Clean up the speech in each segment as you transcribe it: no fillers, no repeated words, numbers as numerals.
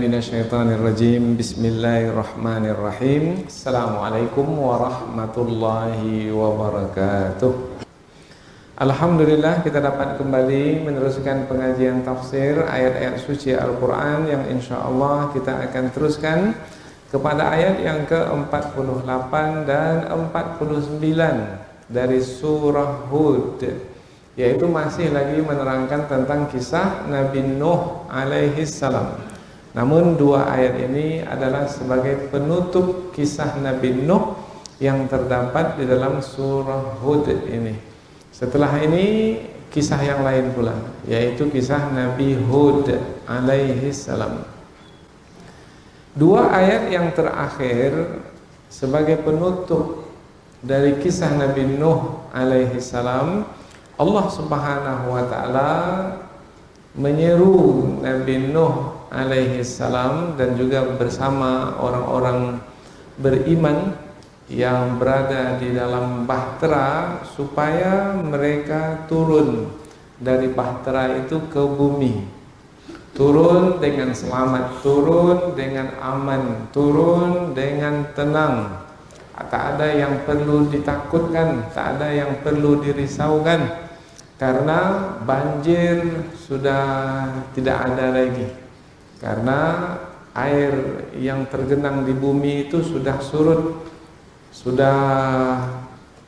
Minasyaitonirrajim. Bismillahirrahmanirrahim. Assalamualaikum warahmatullahi wabarakatuh. Alhamdulillah, kita dapat kembali meneruskan pengajian tafsir ayat-ayat suci Al-Quran yang insyaAllah kita akan teruskan kepada ayat yang ke-48 dan 49 dari surah Hud, yaitu masih lagi menerangkan tentang kisah Nabi Nuh alaihi salam. Namun dua ayat ini adalah sebagai penutup kisah Nabi Nuh yang terdapat di dalam surah Hud ini. Setelah ini kisah yang lain pula, yaitu kisah Nabi Hud alaihi salam. Dua ayat yang terakhir sebagai penutup dari kisah Nabi Nuh alaihi salam, Allah Subhanahu wa taala menyeru Nabi Nuh alaihi salam dan juga bersama orang-orang beriman yang berada di dalam bahtera supaya mereka turun dari bahtera itu ke bumi, turun dengan selamat, turun dengan aman, turun dengan tenang. Tak ada yang perlu ditakutkan, tak ada yang perlu dirisaukan, karena banjir sudah tidak ada lagi, karena air yang tergenang di bumi itu sudah surut, sudah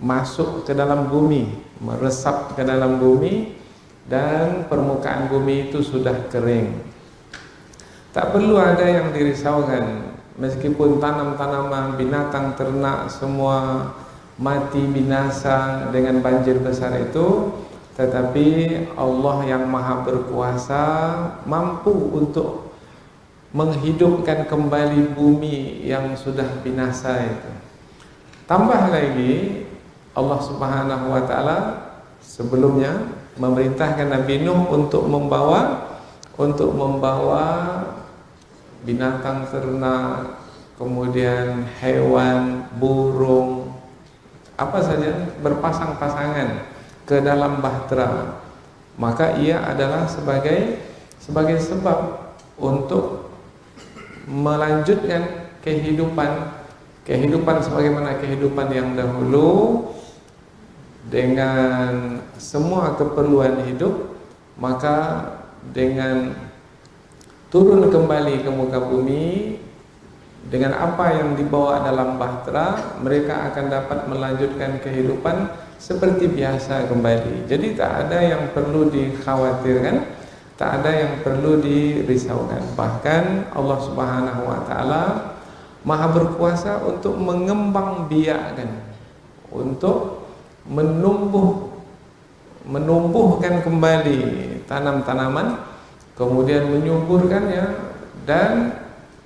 masuk ke dalam bumi, meresap ke dalam bumi, dan permukaan bumi itu sudah kering. Tak perlu ada yang dirisaukan, meskipun tanam-tanaman, binatang, ternak semua mati binasa dengan banjir besar itu, tetapi Allah yang maha berkuasa mampu untuk menghidupkan kembali bumi yang sudah binasa itu. Tambah lagi, Allah Subhanahu wa taala sebelumnya memerintahkan Nabi Nuh untuk membawa binatang ternak, kemudian hewan, burung, apa saja berpasang-pasangan ke dalam bahtera. Maka ia adalah sebagai sebab untuk melanjutkan kehidupan sebagaimana kehidupan yang dahulu dengan semua keperluan hidup. Maka dengan turun kembali ke muka bumi dengan apa yang dibawa dalam bahtera, mereka akan dapat melanjutkan kehidupan seperti biasa kembali. Jadi tak ada yang perlu dikhawatirkan, tak ada yang perlu dirisaukan. Bahkan Allah Subhanahu wa taala maha berkuasa untuk mengembangbiakkan, untuk menumbuhkan kembali tanam-tanaman, kemudian menyuburkannya dan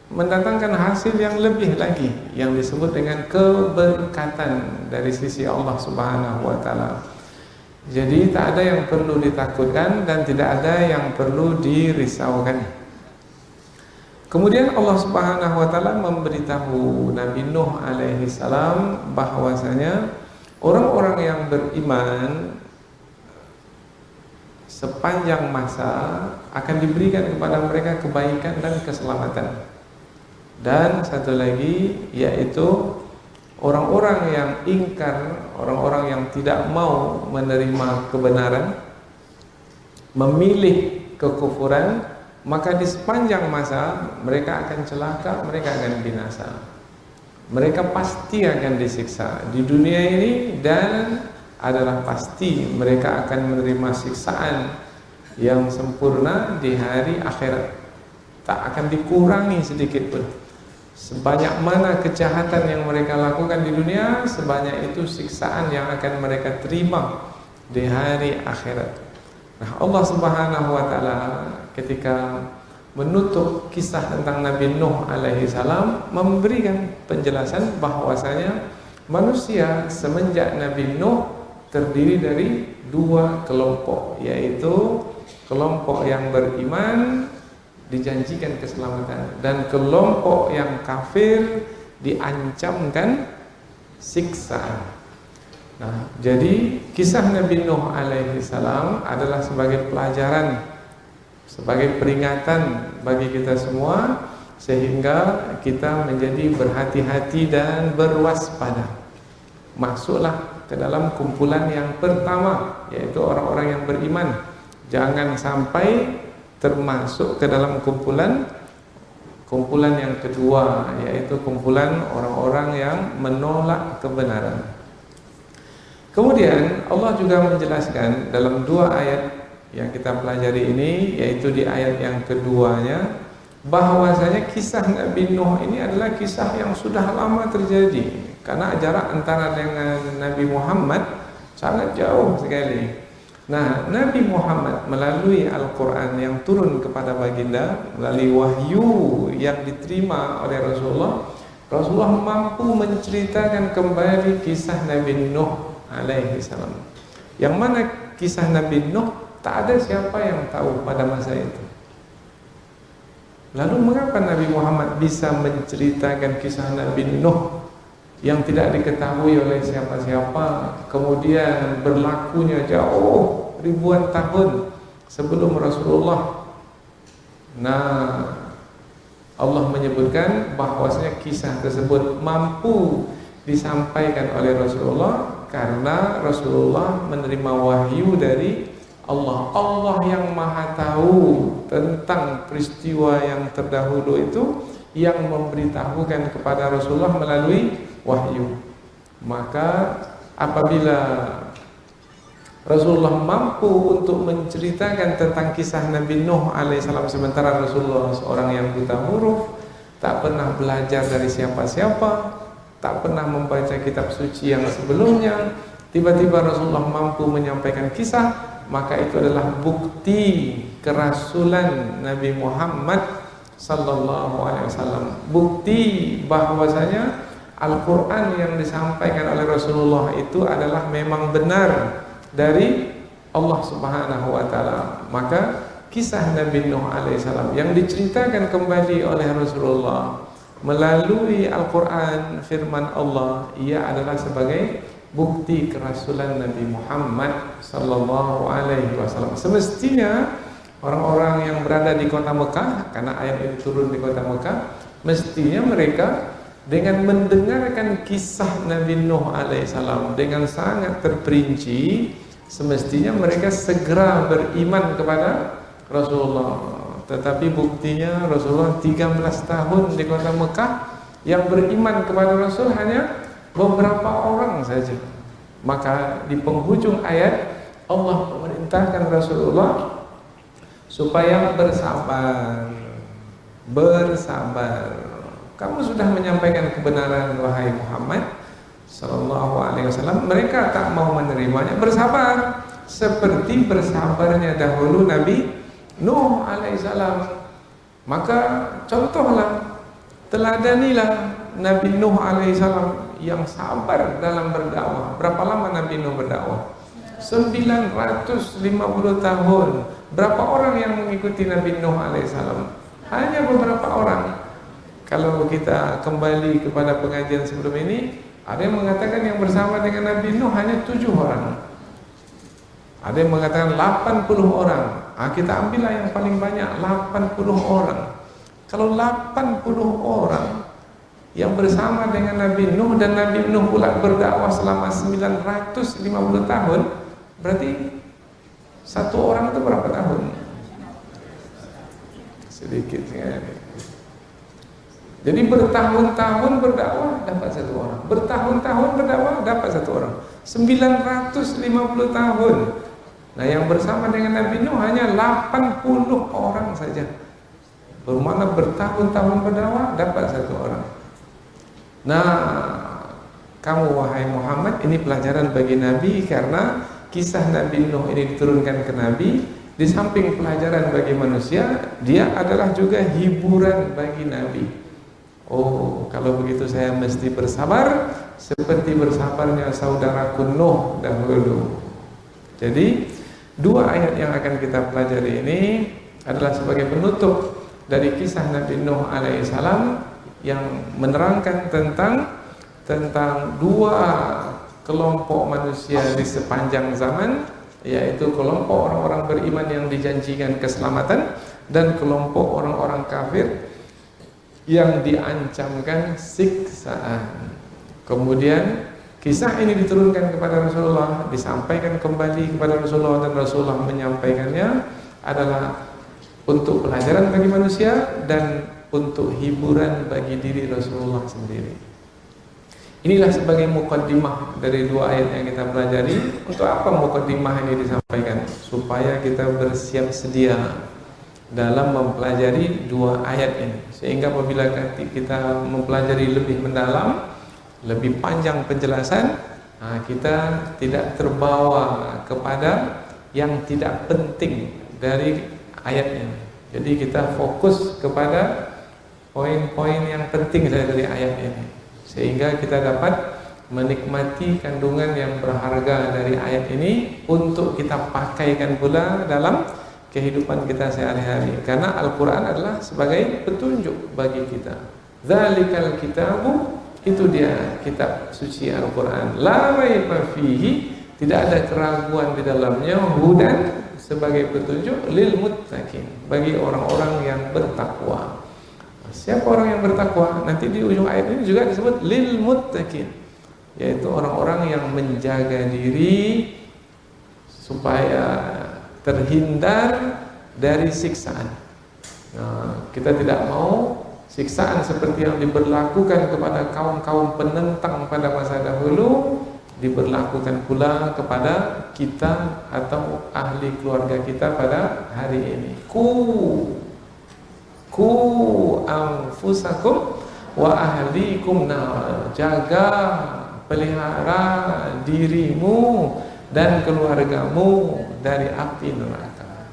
mendatangkan hasil yang lebih lagi, yang disebut dengan keberkatan dari sisi Allah Subhanahu wa taala. Jadi tak ada yang perlu ditakutkan dan tidak ada yang perlu dirisaukan. Kemudian Allah Subhanahu wa taala memberitahu Nabi Nuh alaihi salam bahwasanya orang-orang yang beriman sepanjang masa akan diberikan kepada mereka kebaikan dan keselamatan. Dan satu lagi, yaitu orang-orang yang ingkar, orang-orang yang tidak mau menerima kebenaran, memilih kekufuran, maka di sepanjang masa mereka akan celaka, mereka akan binasa. Mereka pasti akan disiksa di dunia ini, dan adalah pasti mereka akan menerima siksaan yang sempurna di hari akhirat. Tak akan dikurangi sedikit pun. Sebanyak mana kejahatan yang mereka lakukan di dunia, sebanyak itu siksaan yang akan mereka terima di hari akhirat. Nah, Allah Subhanahu wa taala ketika menutup kisah tentang Nabi Nuh alaihi salam memberikan penjelasan bahwasanya manusia semenjak Nabi Nuh terdiri dari dua kelompok, yaitu kelompok yang beriman dijanjikan keselamatan, dan kelompok yang kafir diancamkan siksaan. Nah, jadi kisah Nabi Nuh alaihi salam adalah sebagai pelajaran, sebagai peringatan bagi kita semua sehingga kita menjadi berhati-hati dan berwaspada. Masuklah ke dalam kumpulan yang pertama, yaitu orang-orang yang beriman. Jangan sampai termasuk ke dalam kumpulan yang kedua, yaitu kumpulan orang-orang yang menolak kebenaran. Kemudian Allah juga menjelaskan dalam dua ayat yang kita pelajari ini, yaitu di ayat yang keduanya, bahwasanya kisah Nabi Nuh ini adalah kisah yang sudah lama terjadi, karena jarak antara dengan Nabi Muhammad sangat jauh sekali. Nah, Nabi Muhammad melalui Al-Quran yang turun kepada baginda, melalui wahyu yang diterima oleh Rasulullah mampu menceritakan kembali kisah Nabi Nuh alaihi salam. Yang mana kisah Nabi Nuh tak ada siapa yang tahu pada masa itu. Lalu mengapa Nabi Muhammad bisa menceritakan kisah Nabi Nuh yang tidak diketahui oleh siapa-siapa, kemudian berlakunya jauh ribuan tahun sebelum Rasulullah? Nah, Allah menyebutkan bahwasanya kisah tersebut mampu disampaikan oleh Rasulullah karena Rasulullah menerima wahyu dari Allah. Allah yang maha tahu tentang peristiwa yang terdahulu itu, yang memberitahukan kepada Rasulullah melalui wahyu. Maka apabila Rasulullah mampu untuk menceritakan tentang kisah Nabi Nuh alaihissalam, sementara Rasulullah seorang yang buta huruf, tak pernah belajar dari siapa-siapa, tak pernah membaca kitab suci yang sebelumnya, tiba-tiba Rasulullah mampu menyampaikan kisah, maka itu adalah bukti kerasulan Nabi Muhammad sallallahu alaihi wasallam. Bukti bahwasanya Al-Quran yang disampaikan oleh Rasulullah itu adalah memang benar dari Allah Subhanahu wa ta'ala. Maka kisah Nabi Nuh alaihissalam yang diceritakan kembali oleh Rasulullah melalui Al-Quran, firman Allah, ia adalah sebagai bukti kerasulan Nabi Muhammad sallallahu alaihi wasallam. Semestinya orang-orang yang berada di kota Mekah, karena ayat ini turun di kota Mekah, mestinya mereka dengan mendengarkan kisah Nabi Nuh alaihissalam dengan sangat terperinci, semestinya mereka segera beriman kepada Rasulullah. Tetapi buktinya Rasulullah 13 tahun di kota Mekah, yang beriman kepada Rasul hanya beberapa orang saja. Maka di penghujung ayat Allah memerintahkan Rasulullah supaya bersabar. Kamu sudah menyampaikan kebenaran wahai Muhammad sallallahu alaihi wasallam, mereka tak mau menerimanya. Bersabar seperti bersabarnya dahulu Nabi Nuh alaihissalam. Maka contohlah, teladanilah Nabi Nuh alaihissalam yang sabar dalam berdakwah. Berapa lama Nabi Nuh berdakwah? 950 tahun. Berapa orang yang mengikuti Nabi Nuh alaihissalam? Hanya beberapa orang. Kalau kita kembali kepada pengajian sebelum ini, ada yang mengatakan yang bersama dengan Nabi Nuh hanya 7 orang. Ada yang mengatakan 80 orang. Kita ambillah yang paling banyak, 80 orang. Kalau 80 orang yang bersama dengan Nabi Nuh, dan Nabi Nuh pula berdakwah selama 950 tahun, berarti satu orang itu berapa tahun? Sedikit sekali. Jadi bertahun-tahun berdakwah dapat satu orang, bertahun-tahun berdakwah dapat satu orang, 950 tahun. Nah, yang bersama dengan Nabi Nuh hanya 80 orang saja. Bermakna bertahun-tahun berdakwah dapat satu orang. Nah, kamu wahai Muhammad, ini pelajaran bagi Nabi, karena kisah Nabi Nuh ini diturunkan ke Nabi. Di samping pelajaran bagi manusia, dia adalah juga hiburan bagi Nabi. Oh, kalau begitu saya mesti bersabar seperti bersabarnya saudaraku Nuh dahulu. Jadi dua ayat yang akan kita pelajari ini adalah sebagai penutup dari kisah Nabi Nuh alaihissalam yang menerangkan tentang dua kelompok manusia di sepanjang zaman, yaitu kelompok orang-orang beriman yang dijanjikan keselamatan dan kelompok orang-orang kafir yang diancamkan siksaan. Kemudian kisah ini diturunkan kepada Rasulullah, disampaikan kembali kepada Rasulullah, dan Rasulullah menyampaikannya adalah untuk pelajaran bagi manusia dan untuk hiburan bagi diri Rasulullah sendiri. Inilah sebagai mukaddimah dari dua ayat yang kita pelajari. Untuk apa mukaddimah ini disampaikan? Supaya kita bersiap sedia dalam mempelajari dua ayat ini, sehingga apabila kita mempelajari lebih mendalam, lebih panjang penjelasan, kita tidak terbawa kepada yang tidak penting dari ayat ini. Jadi kita fokus kepada poin-poin yang penting dari ayat ini, sehingga kita dapat menikmati kandungan yang berharga dari ayat ini untuk kita pakaikan pula dalam kehidupan kita sehari-hari. Karena Al-Quran adalah sebagai petunjuk bagi kita. Dzalikal kitabu, itu dia kitab suci Al-Quran. La raiba fihi, tidak ada keraguan di dalamnya. Hudan, sebagai petunjuk, lil muttaqin, bagi orang-orang yang bertakwa. Siapa orang yang bertakwa? Nanti di ujung ayat ini juga disebut lil muttaqin, yaitu orang-orang yang menjaga diri supaya terhindar dari siksaan. Kita tidak mau siksaan seperti yang diberlakukan kepada kaum-kaum penentang pada masa dahulu diberlakukan pula kepada kita atau ahli keluarga kita pada hari ini. Ku anfusakum wa ahlikum nar. Jaga, pelihara dirimu dan keluargamu dari api neraka.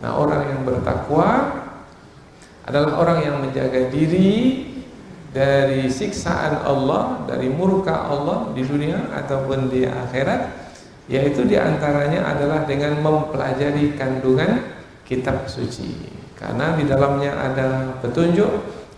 Nah, orang yang bertakwa adalah orang yang menjaga diri dari siksaan Allah, dari murka Allah di dunia ataupun di akhirat, yaitu diantaranya adalah dengan mempelajari kandungan kitab suci. Karena di dalamnya ada petunjuk,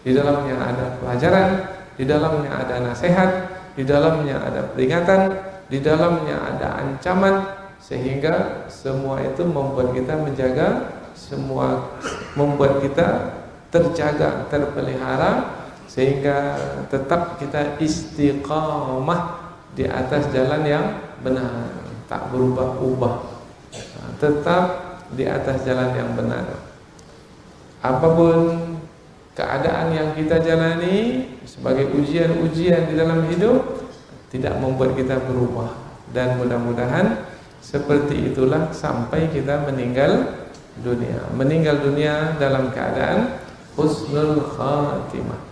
di dalamnya ada pelajaran, di dalamnya ada nasihat, di dalamnya ada peringatan, di dalamnya ada ancaman, sehingga semua itu membuat kita menjaga, semua membuat kita terjaga, terpelihara, sehingga tetap kita istiqamah di atas jalan yang benar, tak berubah-ubah, tetap di atas jalan yang benar. Apapun keadaan yang kita jalani sebagai ujian-ujian di dalam hidup, tidak membuat kita berubah. Dan mudah-mudahan seperti itulah sampai kita meninggal dunia. Meninggal dunia dalam keadaan husnul khatimah.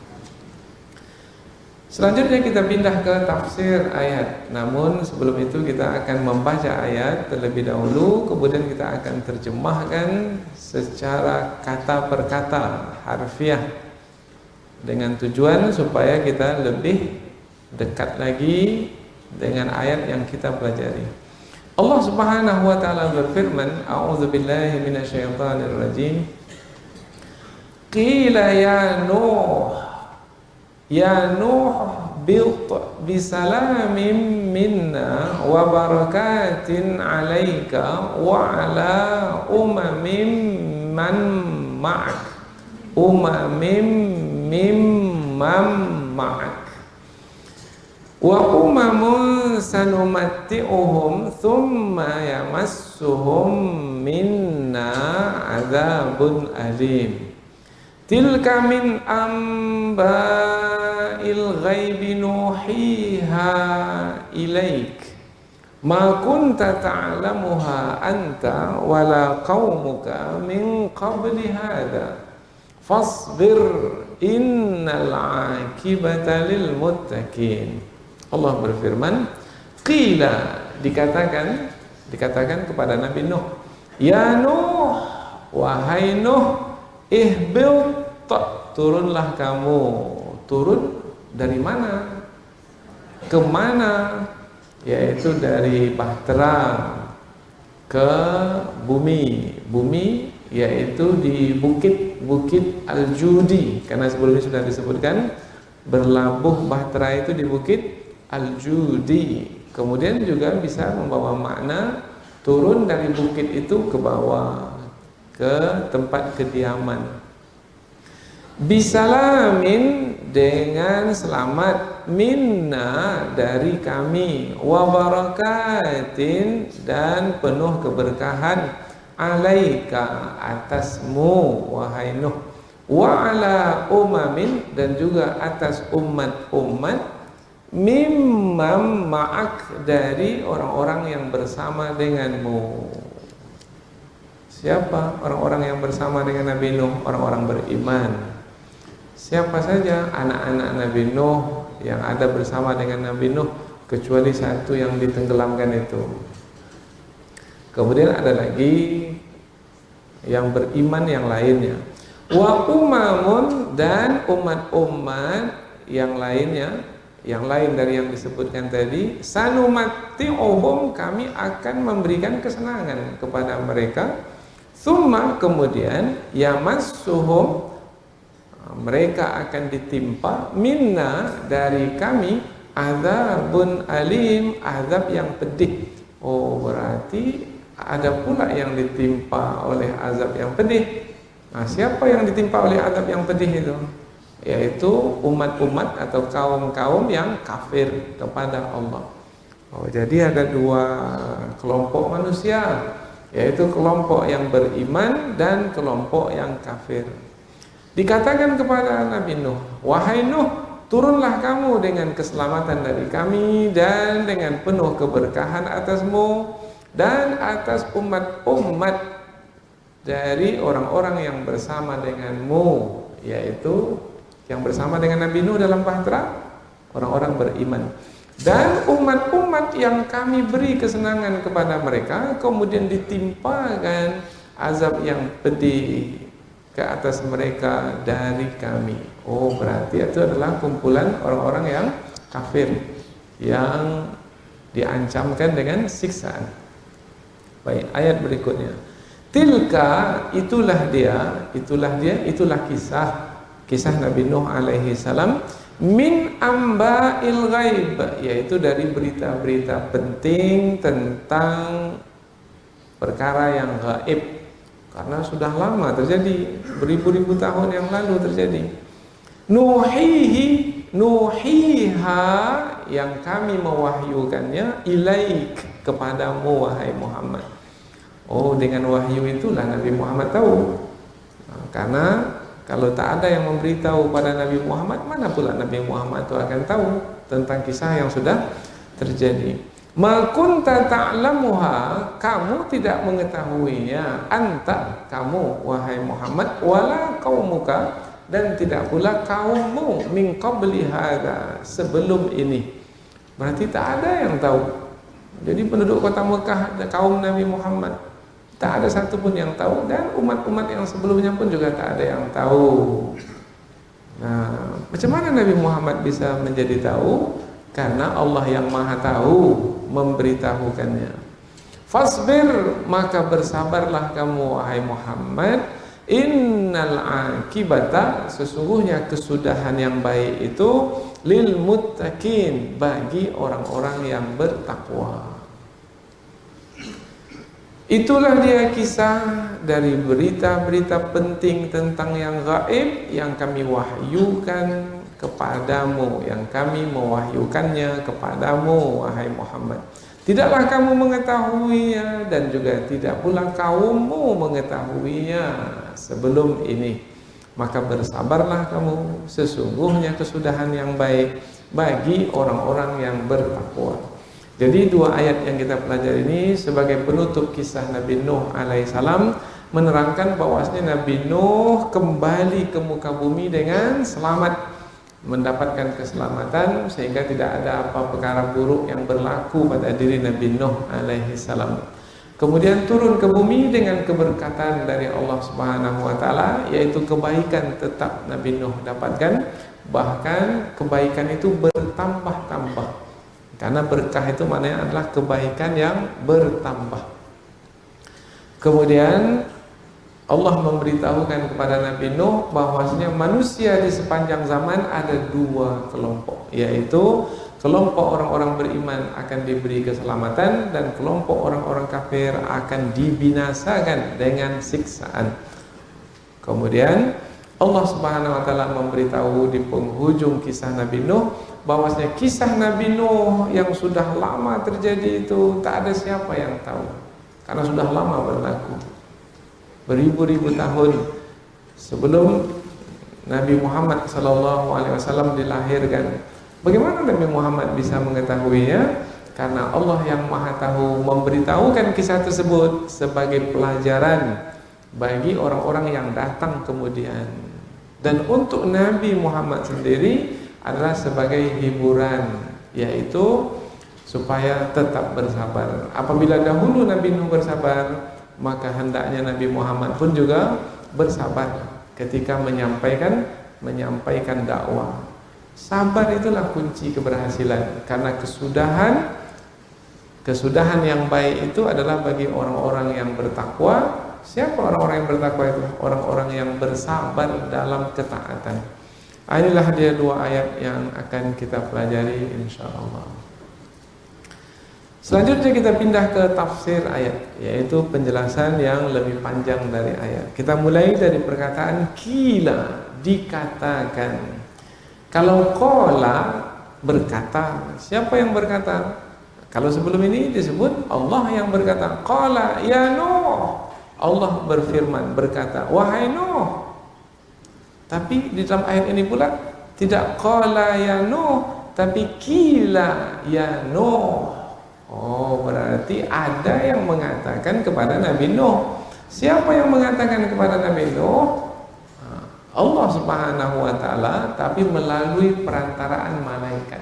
Selanjutnya kita pindah ke tafsir ayat. Namun sebelum itu kita akan membaca ayat terlebih dahulu, kemudian kita akan terjemahkan secara kata per kata, harfiah, dengan tujuan supaya kita lebih dekat lagi dengan ayat yang kita pelajari. Allah Subhanahu wa taala berfirman, a'udzubillahi minasyaitonir rajim. Qila ya Nuh, ya Nuh bisalamin minna wa barakatin alaika wa ala umamin man ma'ak wa umamun sanumatti'uhum thumma yamassuhum minna adzabun alim. Tilka min amba'il ghaibi nuhiha ilaik ma kunta ta'lamuha anta wala qaumuka min qabli hadha fasbir innal 'aqibata lil muttaqin. Allah berfirman, qila, dikatakan kepada Nabi Nuh, ya Nuh, wahai Nuh, ihbil, turunlah kamu. Turun dari mana? Kemana? Yaitu dari Bahtera ke bumi. Bumi yaitu di bukit Al-Judi. Karena sebelum ini sudah disebutkan, berlabuh Bahtera itu di bukit Al-Judi. Kemudian juga bisa membawa makna turun dari bukit itu ke bawah, ke tempat kediaman. Bisalamin, dengan selamat, minna, dari kami, wa barakatin, dan penuh keberkahan, alaika, atasmu wahai Nuh, wa ala umamin, dan juga atas umat-umat, mimman ma'ak, dari orang-orang yang bersama denganmu. Siapa orang-orang yang bersama dengan Nabi Nuh? Orang-orang beriman. Siapa saja anak-anak Nabi Nuh yang ada bersama dengan Nabi Nuh, kecuali satu yang ditenggelamkan itu. Kemudian ada lagi yang beriman yang lainnya. Wa umamun, dan umat-umat yang lainnya, yang lain dari yang disebutkan tadi, sanumatti'uhum, kami akan memberikan kesenangan kepada mereka. Summa, kemudian, yamassuhum, mereka akan ditimpa, minna, dari kami, azabun alim, azab yang pedih. Oh, berarti ada pula yang ditimpa oleh azab yang pedih. Nah, siapa yang ditimpa oleh azab yang pedih itu? Yaitu umat-umat atau kaum-kaum yang kafir kepada Allah. Oh, jadi ada dua kelompok manusia, yaitu kelompok yang beriman dan kelompok yang kafir. Dikatakan kepada Nabi Nuh, wahai Nuh, turunlah kamu dengan keselamatan dari kami dan dengan penuh keberkahan atasmu dan atas umat-umat dari orang-orang yang bersama denganmu, yaitu yang bersama dengan Nabi Nuh dalam bahtera, orang-orang beriman. Dan umat-umat yang kami beri kesenangan kepada mereka, kemudian ditimpakan azab yang pedih ke atas mereka dari kami. Oh, berarti itu adalah kumpulan orang-orang yang kafir, yang diancamkan dengan siksaan. Baik, ayat berikutnya. Tilka, itulah kisah Nabi Nuh alaihi salam, min amba'il ghaib, yaitu dari berita-berita penting tentang perkara yang gaib, karena sudah lama terjadi, beribu-ribu tahun yang lalu terjadi. Nuhiha, yang kami mewahyukannya, ilaik, kepadamu wahai Muhammad. Oh, dengan wahyu itulah Nabi Muhammad tahu. Nah, karena kalau tak ada yang memberitahu pada Nabi Muhammad, mana pula Nabi Muhammad itu akan tahu tentang kisah yang sudah terjadi. Ma kunta ta'lamuha, kamu tidak mengetahuinya, anta, kamu wahai Muhammad, wala qaumuka, dan tidak pula kaummu, min qabli hadza, sebelum ini. Berarti tak ada yang tahu. Jadi penduduk kota Mekah, kaum Nabi Muhammad, tak ada satupun yang tahu, dan umat-umat yang sebelumnya pun juga tak ada yang tahu. Nah, macam mana Nabi Muhammad bisa menjadi tahu? Karena Allah yang Maha Tahu memberitahukannya. Fasbir, maka bersabarlah kamu wahai Muhammad. Innal akibata, sesungguhnya kesudahan yang baik itu, lil muttaqin, bagi orang-orang yang bertakwa. Itulah dia kisah dari berita-berita penting tentang yang gaib yang kami wahyukan kepadamu, yang kami mewahyukannya kepadamu wahai Muhammad. Tidaklah kamu mengetahuinya, dan juga tidak pula kaummu mengetahuinya sebelum ini. Maka bersabarlah kamu, sesungguhnya kesudahan yang baik bagi orang-orang yang bertakwa. Jadi dua ayat yang kita pelajari ini sebagai penutup kisah Nabi Nuh alaihissalam, menerangkan bahwasanya Nabi Nuh kembali ke muka bumi dengan selamat, mendapatkan keselamatan, sehingga tidak ada apa perkara buruk yang berlaku pada diri Nabi Nuh alaihissalam. Kemudian turun ke bumi dengan keberkatan dari Allah Subhanahu wa taala, yaitu kebaikan tetap Nabi Nuh dapatkan, bahkan kebaikan itu bertambah-tambah. Karena berkah itu maknanya adalah kebaikan yang bertambah. Kemudian Allah memberitahukan kepada Nabi Nuh bahwasanya manusia di sepanjang zaman ada dua kelompok, yaitu kelompok orang-orang beriman akan diberi keselamatan, dan kelompok orang-orang kafir akan dibinasakan dengan siksaan. Kemudian Allah Subhanahu wa taala memberitahu di penghujung kisah Nabi Nuh bahwasanya kisah Nabi Nuh yang sudah lama terjadi itu tak ada siapa yang tahu, karena sudah lama berlaku, beribu-ribu tahun sebelum Nabi Muhammad SAW dilahirkan. Bagaimana Nabi Muhammad bisa mengetahuinya? Karena Allah yang Maha Tahu memberitahukan kisah tersebut sebagai pelajaran bagi orang-orang yang datang kemudian. Dan untuk Nabi Muhammad sendiri adalah sebagai hiburan, yaitu supaya tetap bersabar. Apabila dahulu Nabi Nuh bersabar, maka hendaknya Nabi Muhammad pun juga bersabar ketika menyampaikan dakwah. Sabar itulah kunci keberhasilan, karena kesudahan yang baik itu adalah bagi orang-orang yang bertakwa. Siapa orang-orang yang bertakwa itu? Orang-orang yang bersabar dalam ketaatan. Inilah dia dua ayat yang akan kita pelajari insyaallah. Selanjutnya kita pindah ke tafsir ayat, yaitu penjelasan yang lebih panjang dari ayat. Kita mulai dari perkataan kila, dikatakan. Kalau qala, berkata, siapa yang berkata? Kalau sebelum ini disebut Allah yang berkata, qala ya Nuh, Allah berfirman, berkata, wahai Nuh. Tapi di dalam ayat ini pula tidak qala ya Nuh, tapi kila ya Nuh. Oh, berarti ada yang mengatakan kepada Nabi Nuh. Siapa yang mengatakan kepada Nabi Nuh? Allah Subhanahu wa taala, tapi melalui perantaraan malaikat.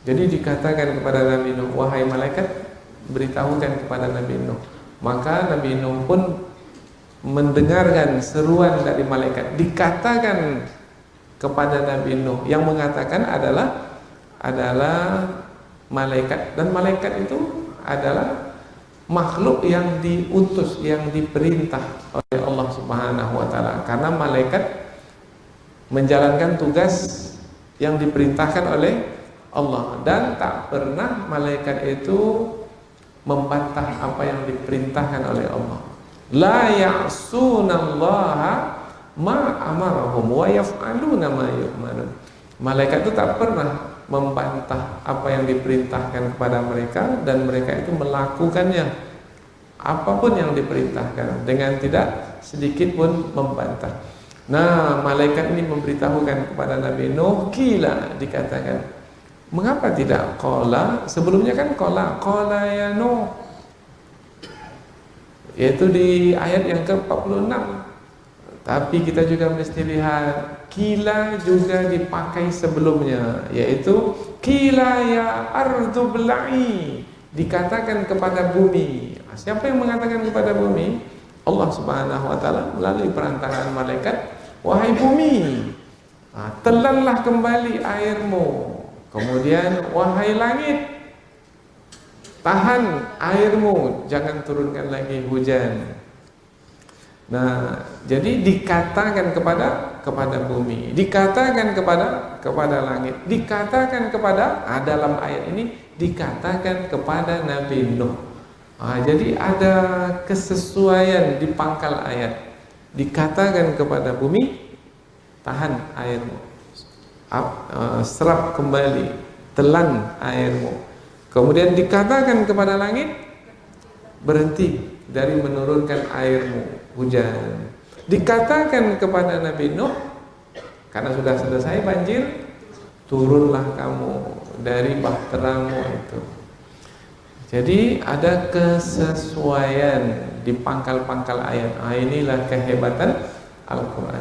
Jadi dikatakan kepada Nabi Nuh, wahai malaikat, beritahukan kepada Nabi Nuh. Maka Nabi Nuh pun mendengarkan seruan dari malaikat. Dikatakan kepada Nabi Nuh, yang mengatakan adalah malaikat, dan malaikat itu adalah makhluk yang diutus, yang diperintah oleh Allah Subhanahu wa taala. Karena malaikat menjalankan tugas yang diperintahkan oleh Allah, dan tak pernah malaikat itu membantah apa yang diperintahkan oleh Allah. La ya'sunallaha ma amarahum wa yaf'aluna ma yu'marun. Malaikat itu tak pernah membantah apa yang diperintahkan kepada mereka, dan mereka itu melakukannya apapun yang diperintahkan dengan tidak sedikit pun membantah. Nah, malaikat ini memberitahukan kepada Nabi Nuh, kila, dikatakan. Mengapa tidak qala? Sebelumnya kan qala ya Nuh, yaitu di ayat yang ke-46. Tapi kita juga mesti lihat kila juga dipakai sebelumnya, yaitu kila ya ardu bla'i, dikatakan kepada bumi. Siapa yang mengatakan kepada bumi? Allah Subhanahu wa taala melalui perantaraan malaikat. Wahai bumi, telanlah kembali airmu. Kemudian wahai langit, tahan airmu, jangan turunkan lagi hujan. Nah, jadi dikatakan kepada bumi, dikatakan kepada langit, dikatakan kepada dalam ayat ini dikatakan kepada Nabi Nuh. Jadi ada kesesuaian di pangkal ayat. Dikatakan kepada bumi, tahan airmu, serap kembali, telan airmu. Kemudian dikatakan kepada langit, berhenti dari menurunkan airmu, hujan. Dikatakan kepada Nabi Nuh, karena sudah selesai banjir, turunlah kamu dari bahteramu itu. Jadi ada kesesuaian di pangkal-pangkal ayat. Inilah kehebatan Al-Quran.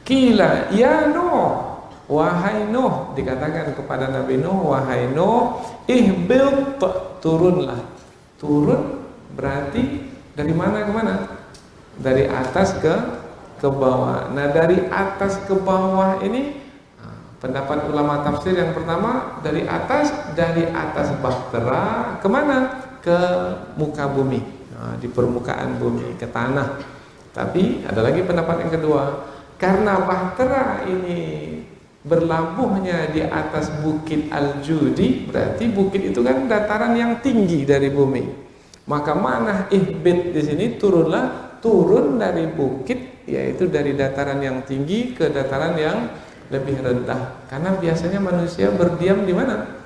Kila ya Nuh, wahai Nuh, dikatakan kepada Nabi Nuh, wahai Nuh, ihbil, turunlah. Turun berarti dari mana ke mana? Dari atas ke bawah. Nah, dari atas ke bawah ini pendapat ulama tafsir yang pertama, dari atas bahtera kemana? Ke muka bumi, di permukaan bumi, ke tanah. Tapi ada lagi pendapat yang kedua, karena bahtera ini berlabuhnya di atas bukit Al-Judi, berarti bukit itu kan dataran yang tinggi dari bumi. Maka mana ihbit di sini, turunlah turun dari bukit, yaitu dari dataran yang tinggi ke dataran yang lebih rendah. Karena biasanya manusia berdiam di mana?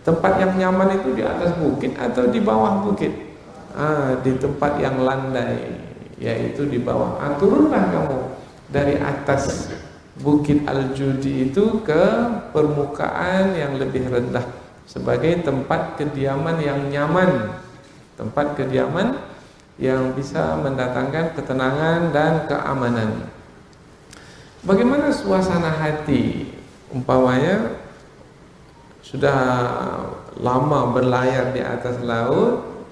Tempat yang nyaman itu di atas bukit atau di bawah bukit? Di tempat yang landai, yaitu di bawah. Turunlah kamu dari atas Bukit Al-Judi itu ke permukaan yang lebih rendah sebagai tempat kediaman yang nyaman, tempat kediaman yang bisa mendatangkan ketenangan dan keamanan. Bagaimana suasana hati? Umpamanya sudah lama berlayar di atas laut,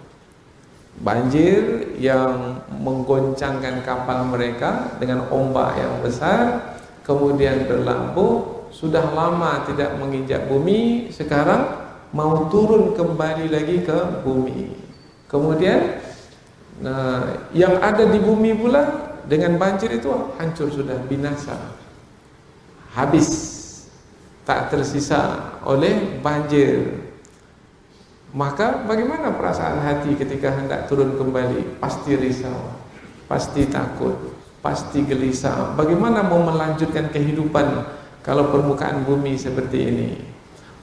banjir yang menggoncangkan kapal mereka dengan ombak yang besar, kemudian berlabuh, sudah lama tidak menginjak bumi, sekarang mau turun kembali lagi ke bumi. Kemudian yang ada di bumi pula dengan banjir itu hancur, sudah binasa, habis, tak tersisa oleh banjir. Maka bagaimana perasaan hati ketika hendak turun kembali? Pasti risau, pasti takut, pasti gelisah. Bagaimana mau melanjutkan kehidupan kalau permukaan bumi seperti ini?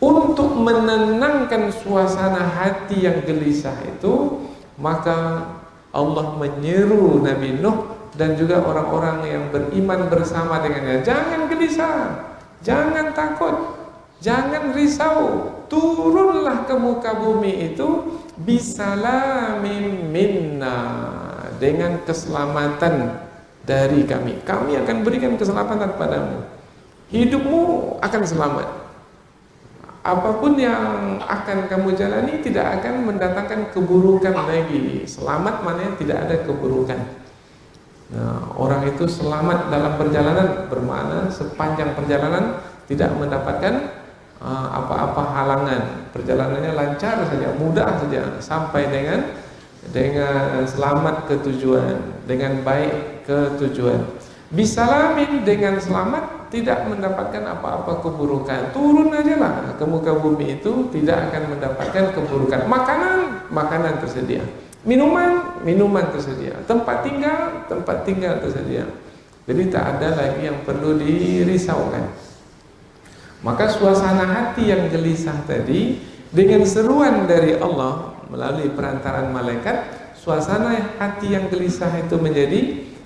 Untuk menenangkan suasana hati yang gelisah itu, maka Allah menyeru Nabi Nuh dan juga orang-orang yang beriman bersama dengannya, jangan gelisah, jangan takut, jangan risau, turunlah ke muka bumi itu bisalamin minna, dengan keselamatan dari kami. Kami akan berikan keselamatan padamu, hidupmu akan selamat. Apapun yang akan kamu jalani tidak akan mendatangkan keburukan lagi. Selamat maknanya tidak ada keburukan. Nah, orang itu selamat dalam perjalanan bermakna sepanjang perjalanan tidak mendapatkan apa-apa halangan. Perjalanannya lancar saja, mudah saja sampai dengan selamat ke tujuan, dengan baik ke tujuan. Bisalamin, dengan selamat, tidak mendapatkan apa-apa keburukan. Turun aja lah ke muka bumi itu, tidak akan mendapatkan keburukan. Makanan tersedia, minuman tersedia, tempat tinggal tersedia. Jadi tak ada lagi yang perlu dirisaukan. Maka suasana hati yang gelisah tadi, dengan seruan dari Allah melalui perantaran malaikat, suasana hati yang gelisah itu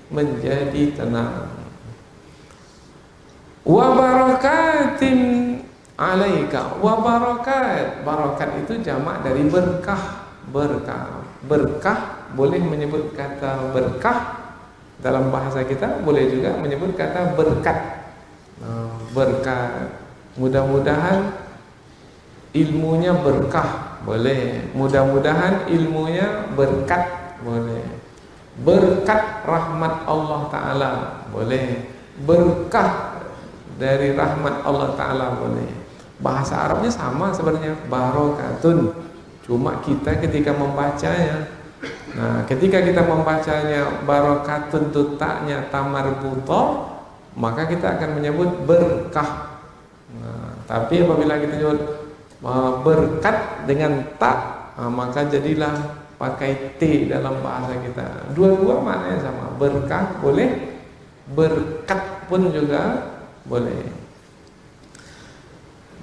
menjadi tenang. Wa barakatin alaika, wa barakat. Barakat itu jamak dari berkah. Berkah boleh menyebut kata berkah dalam bahasa kita, boleh juga menyebut kata berkat. Berkat, mudah-mudahan ilmunya berkah, boleh. Mudah-mudahan ilmunya berkat, boleh. Berkat rahmat Allah Ta'ala, boleh. Berkah dari rahmat Allah Ta'ala, boleh. Bahasa Arabnya sama sebenarnya, barokatun. Cuma kita ketika membacanya, ketika kita membacanya barokatun itu taknya tamarbuto, maka kita akan menyebut berkah. Tapi apabila kita nyebut berkat dengan tak, maka jadilah pakai T dalam bahasa kita. Dua-dua maknanya sama. Berkah boleh, berkat pun juga boleh.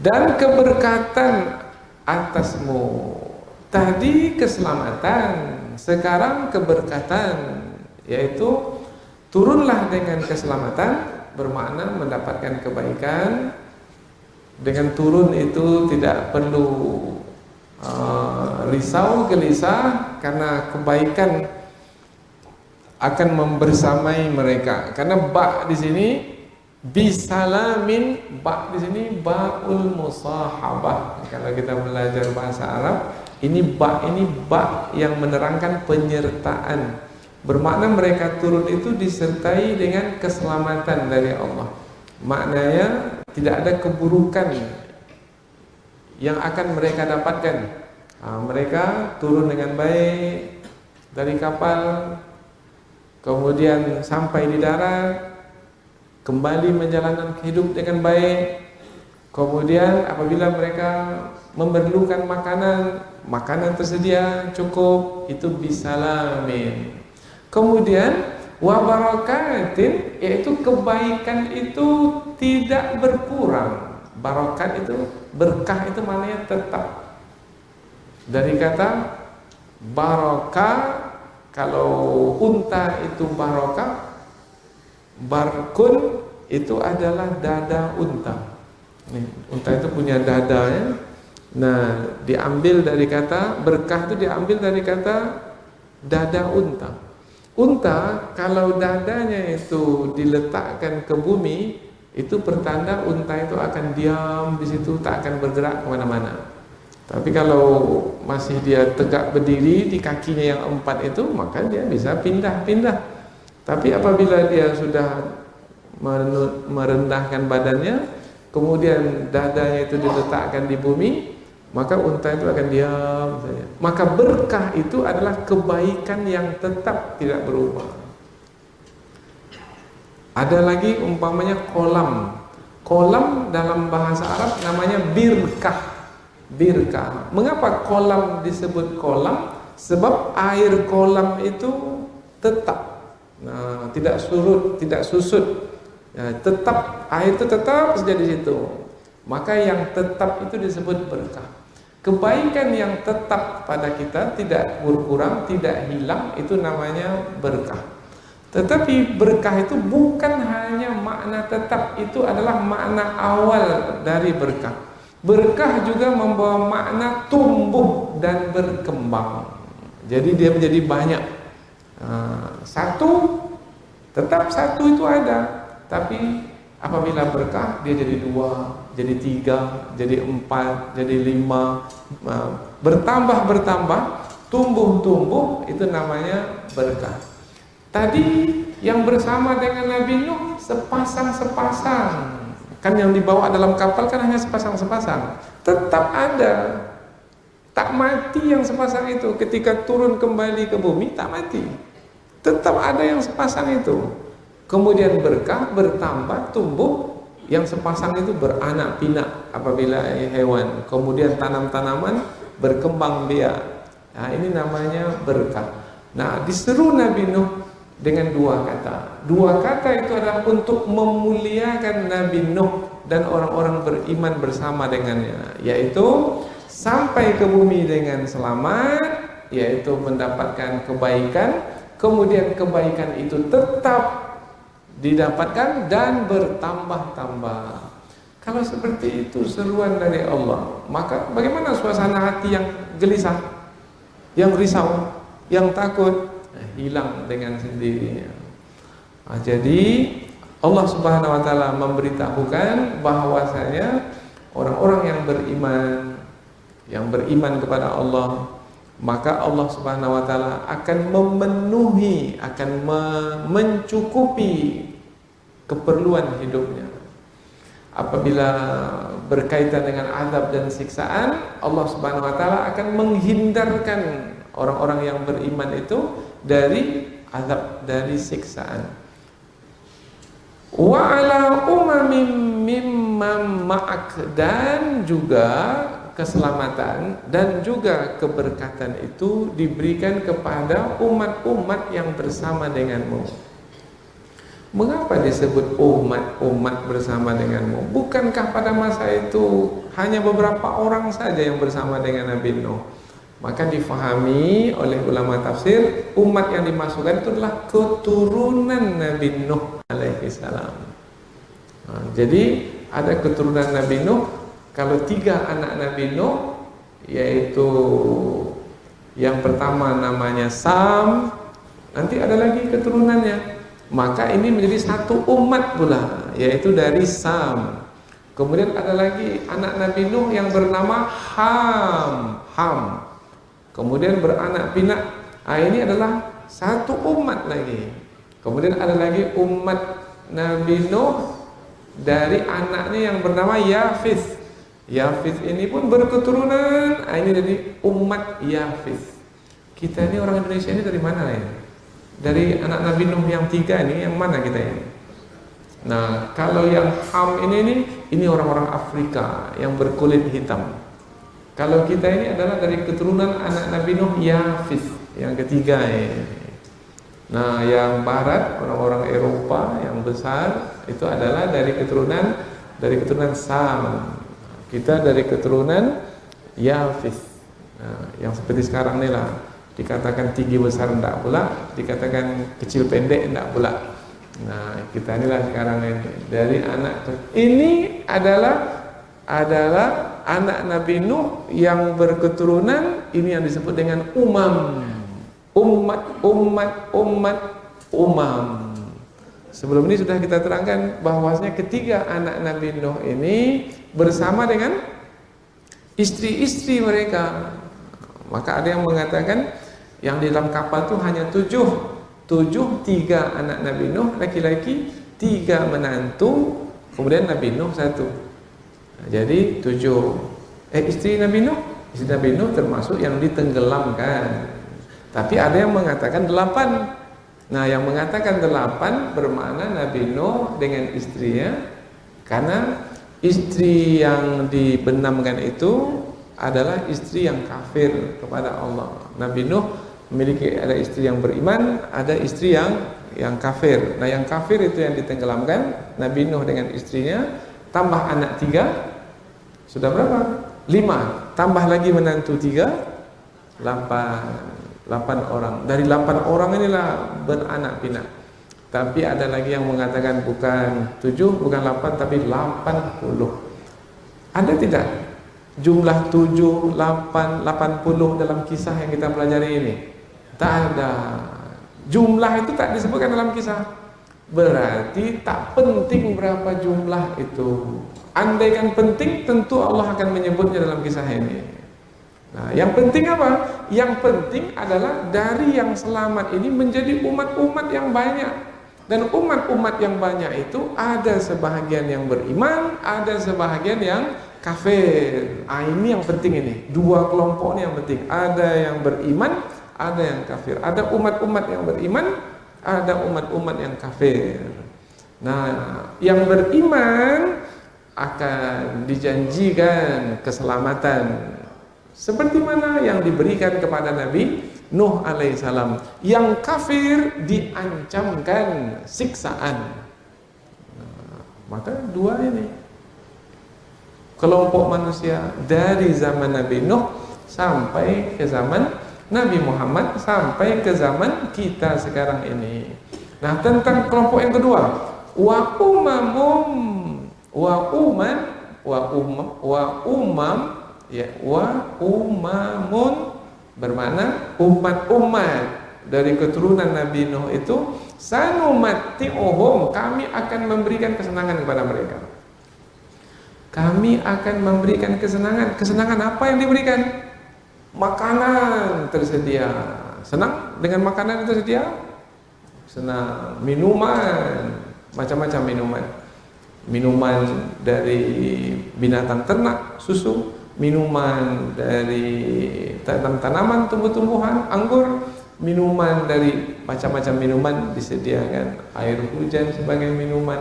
Dan keberkatan atasmu. Tadi keselamatan, sekarang keberkatan, yaitu turunlah dengan keselamatan, bermakna mendapatkan kebaikan. Dengan turun itu tidak perlu risau, gelisah, karena kebaikan akan membersamai mereka. Karena ba di sini bisalamin, ba di sini baul musahabah. Kalau kita belajar bahasa Arab, ini ba yang menerangkan penyertaan. Bermakna mereka turun itu disertai dengan keselamatan dari Allah. Maknanya tidak ada keburukan yang akan mereka dapatkan. Mereka turun dengan baik dari kapal, kemudian sampai di darat, kembali menjalankan hidup dengan baik. Kemudian apabila mereka memerlukan makanan tersedia cukup, itu bisalamin. Kemudian wa barakatin, yaitu kebaikan itu tidak berkurang. Barakat itu, berkah itu maknanya tetap. Dari kata barokah, kalau unta itu barokah, barkun itu adalah dada unta. Nih, unta itu punya dada ya. Nah, diambil dari kata berkah itu diambil dari kata dada unta. Unta kalau dadanya itu diletakkan ke bumi, itu pertanda unta itu akan diam di situ, tak akan bergerak kemana-mana. Tapi kalau masih dia tegak berdiri di kakinya yang 4 itu, maka dia bisa pindah-pindah. Tapi apabila dia sudah merendahkan badannya, kemudian dadanya itu diletakkan di bumi, maka unta itu akan diam saja. Maka berkah itu adalah kebaikan yang tetap tidak berubah. Ada lagi umpamanya kolam. Kolam dalam bahasa Arab namanya birkah. Birkah. Mengapa kolam disebut kolam? Sebab air kolam itu tetap. Nah, tidak surut, tidak susut. Ya, tetap, air itu tetap saja di situ. Maka yang tetap itu disebut berkah. Kebaikan yang tetap pada kita, tidak berkurang, tidak hilang, itu namanya berkah. Tetapi berkah itu bukan hanya makna tetap, itu adalah makna awal dari berkah. Berkah juga membawa makna tumbuh dan berkembang. Jadi dia menjadi banyak. Satu, tetap satu itu ada. Tapi apabila berkah, dia jadi 2, jadi 3, jadi 4, jadi 5, bertambah, tumbuh, itu namanya berkah. Tadi yang bersama dengan Nabi Nuh sepasang-sepasang. Kan yang dibawa dalam kapal kan hanya sepasang-sepasang. Tetap ada. Tak mati yang sepasang itu. Ketika turun kembali ke bumi, tak mati. Tetap ada yang sepasang itu. Kemudian berkah, bertambah, tumbuh. Yang sepasang itu beranak pinak apabila hewan. Kemudian tanam-tanaman berkembang biak. Nah, ini namanya berkah. Nah, diseru Nabi Nuh dengan 2 kata. 2 kata itu adalah untuk memuliakan Nabi Nuh dan orang-orang beriman bersama dengannya, yaitu sampai ke bumi dengan selamat, yaitu mendapatkan kebaikan, kemudian kebaikan itu tetap didapatkan dan bertambah-tambah. Kalau seperti itu seruan dari Allah, maka bagaimana suasana hati yang gelisah, yang risau, yang takut? Hilang dengan sendirinya. Jadi Allah Subhanahu wa taala memberitahukan bahwasanya orang-orang yang beriman kepada Allah, maka Allah Subhanahu wa taala akan memenuhi, akan mencukupi keperluan hidupnya. Apabila berkaitan dengan azab dan siksaan, Allah Subhanahu wa taala akan menghindarkan orang-orang yang beriman itu dari azab, dari siksaan. Wa ala umamin mimman ma'ak, dan juga keselamatan dan juga keberkatan itu diberikan kepada umat-umat yang bersama denganmu. Mengapa disebut umat-umat bersama denganmu? Bukankah pada masa itu hanya beberapa orang saja yang bersama dengan Nabi Nuh? Maka difahami oleh ulama tafsir, umat yang dimasukkan itu adalah keturunan Nabi Nuh alaihi salam. Jadi ada keturunan Nabi Nuh. Kalau 3 anak Nabi Nuh, yaitu yang pertama namanya Sam, nanti ada lagi keturunannya. Maka ini menjadi satu umat pula, yaitu dari Sam. Kemudian ada lagi anak Nabi Nuh yang bernama Ham. Kemudian beranak pinak. Ini adalah satu umat lagi. Kemudian ada lagi umat Nabi Nuh dari anaknya yang bernama Yafith. Yafith ini pun berketurunan. Ini jadi umat Yafith. Kita ini orang Indonesia ini dari mana ya? Dari anak Nabi Nuh yang 3 ini, yang mana kita ini? Nah, kalau yang Ham ini orang-orang Afrika yang berkulit hitam. Kalau kita ini adalah dari keturunan anak Nabi Nuh Yafith yang ketiga ini. Nah, yang barat, orang-orang Eropa yang besar itu adalah dari keturunan Sam. Kita dari keturunan Yafis. Nah, yang seperti sekarang ini lah, dikatakan tinggi besar enggak pula, dikatakan kecil pendek enggak pula. Nah, kita inilah sekarang ini dari anak ini adalah anak Nabi Nuh yang berketurunan ini yang disebut dengan umam. Sebelum ini sudah kita terangkan bahwasanya ketiga anak Nabi Nuh ini bersama dengan istri-istri mereka. Maka ada yang mengatakan yang di dalam kapal itu hanya tujuh, tiga anak Nabi Nuh laki-laki, tiga menantu, kemudian Nabi Nuh satu. Nah, jadi 7. Istri Nabi Nuh termasuk yang ditenggelamkan. Tapi ada yang mengatakan 8. Nah, yang mengatakan 8 bermakna Nabi Nuh dengan istrinya, karena istri yang dibenamkan itu adalah istri yang kafir kepada Allah. Nabi Nuh memiliki ada istri yang beriman, ada istri yang kafir. Nah, yang kafir itu yang ditenggelamkan. Nabi Nuh dengan istrinya, tambah anak 3, sudah berapa? 5, tambah lagi menantu 3, 8 orang. Dari 8 orang inilah beranak pinak. Tapi ada lagi yang mengatakan bukan 7, bukan 8, tapi 80. Ada tidak jumlah 7, 8, 80 dalam kisah yang kita pelajari ini? Tak ada. Jumlah itu tak disebutkan dalam kisah. Berarti tak penting berapa jumlah itu. Andaikan penting, tentu Allah akan menyebutnya dalam kisah ini. Nah, yang penting apa? Yang penting adalah dari yang selamat ini menjadi umat-umat yang banyak. Dan umat-umat yang banyak itu ada sebahagian yang beriman, ada sebahagian yang kafir. Ini yang penting ini. Dua kelompok ini yang penting. Ada yang beriman, ada yang kafir. Ada umat-umat yang beriman, ada umat-umat yang kafir. Nah, yang beriman akan dijanjikan keselamatan seperti mana yang diberikan kepada Nabi Nuh alaihissalam. Yang kafir diancamkan siksaan. Nah, maka dua ini kelompok manusia dari zaman Nabi Nuh sampai ke zaman Nabi Muhammad, sampai ke zaman kita sekarang ini. Nah, tentang kelompok yang kedua, wa umamun bermakna umat-umat dari keturunan Nabi Nuh itu, sanumati'uhum, kami akan memberikan kesenangan kepada mereka. Kami akan memberikan kesenangan. Kesenangan apa yang diberikan? Makanan tersedia. Senang dengan makanan yang tersedia? Senang. Minuman, macam-macam minuman. Minuman dari binatang ternak, susu. Minuman dari tanaman, tumbuh-tumbuhan, anggur. Minuman dari macam-macam minuman disediakan. Air hujan sebagai minuman.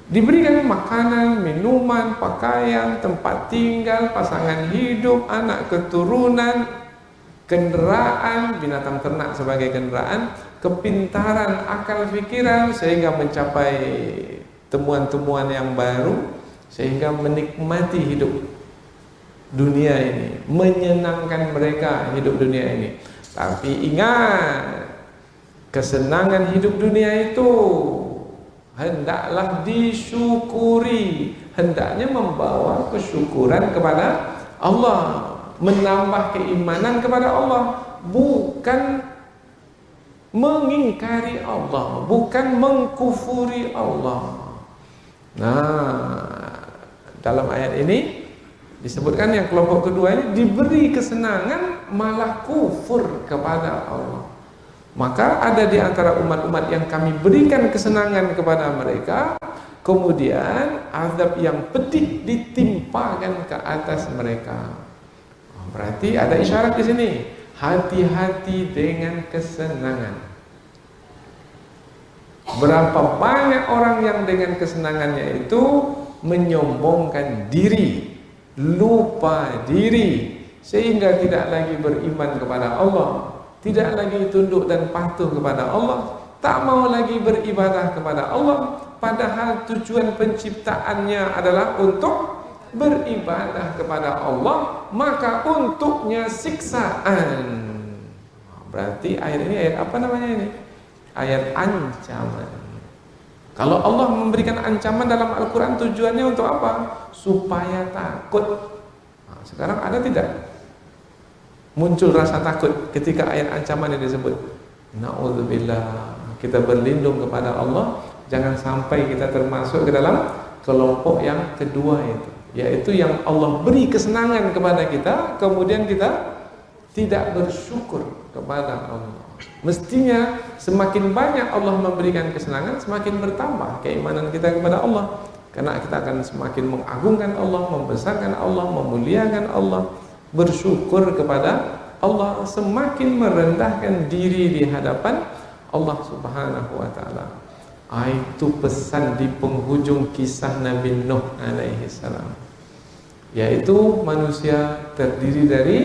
Diberikan makanan, minuman, pakaian, tempat tinggal, pasangan hidup, anak keturunan, kendaraan, binatang ternak sebagai kendaraan, kepintaran, akal pikiran, sehingga mencapai temuan-temuan yang baru, sehingga menikmati hidup dunia ini, menyenangkan mereka hidup dunia ini. Tapi ingat, kesenangan hidup dunia itu hendaklah disyukuri, hendaknya membawa kesyukuran kepada Allah, menambah keimanan kepada Allah, bukan mengingkari Allah, bukan mengkufuri Allah. Nah, dalam ayat ini disebutkan yang kelompok kedua ini diberi kesenangan malah kufur kepada Allah. Maka ada di antara umat-umat yang kami berikan kesenangan kepada mereka, kemudian azab yang pedih ditimpakan ke atas mereka. Berarti ada isyarat di sini, hati-hati dengan kesenangan. Berapa banyak orang yang dengan kesenangannya itu menyombongkan diri, lupa diri, sehingga tidak lagi beriman kepada Allah. tidak lagi tunduk dan patuh kepada Allah, tak mau lagi beribadah kepada Allah, padahal tujuan penciptaannya adalah untuk beribadah kepada Allah, maka untuknya siksaan. Berarti ayat ini ayat apa namanya ini? Ayat ancaman. Kalau Allah memberikan ancaman dalam Al-Quran, tujuannya untuk apa? Supaya takut. Nah, sekarang ada tidak muncul rasa takut ketika ayat ancaman ini disebut? Na'udzubillah. Kita berlindung kepada Allah, jangan sampai kita termasuk ke dalam kelompok yang kedua itu, yaitu yang Allah beri kesenangan kepada kita, kemudian kita tidak bersyukur kepada Allah. Mestinya semakin banyak Allah memberikan kesenangan, semakin bertambah keimanan kita kepada Allah, karena kita akan semakin mengagungkan Allah, membesarkan Allah, memuliakan Allah, bersyukur kepada Allah, semakin merendahkan diri di hadapan Allah Subhanahu wa ta'ala. Itu pesan di penghujung kisah Nabi Nuh alaihi salam, yaitu manusia terdiri dari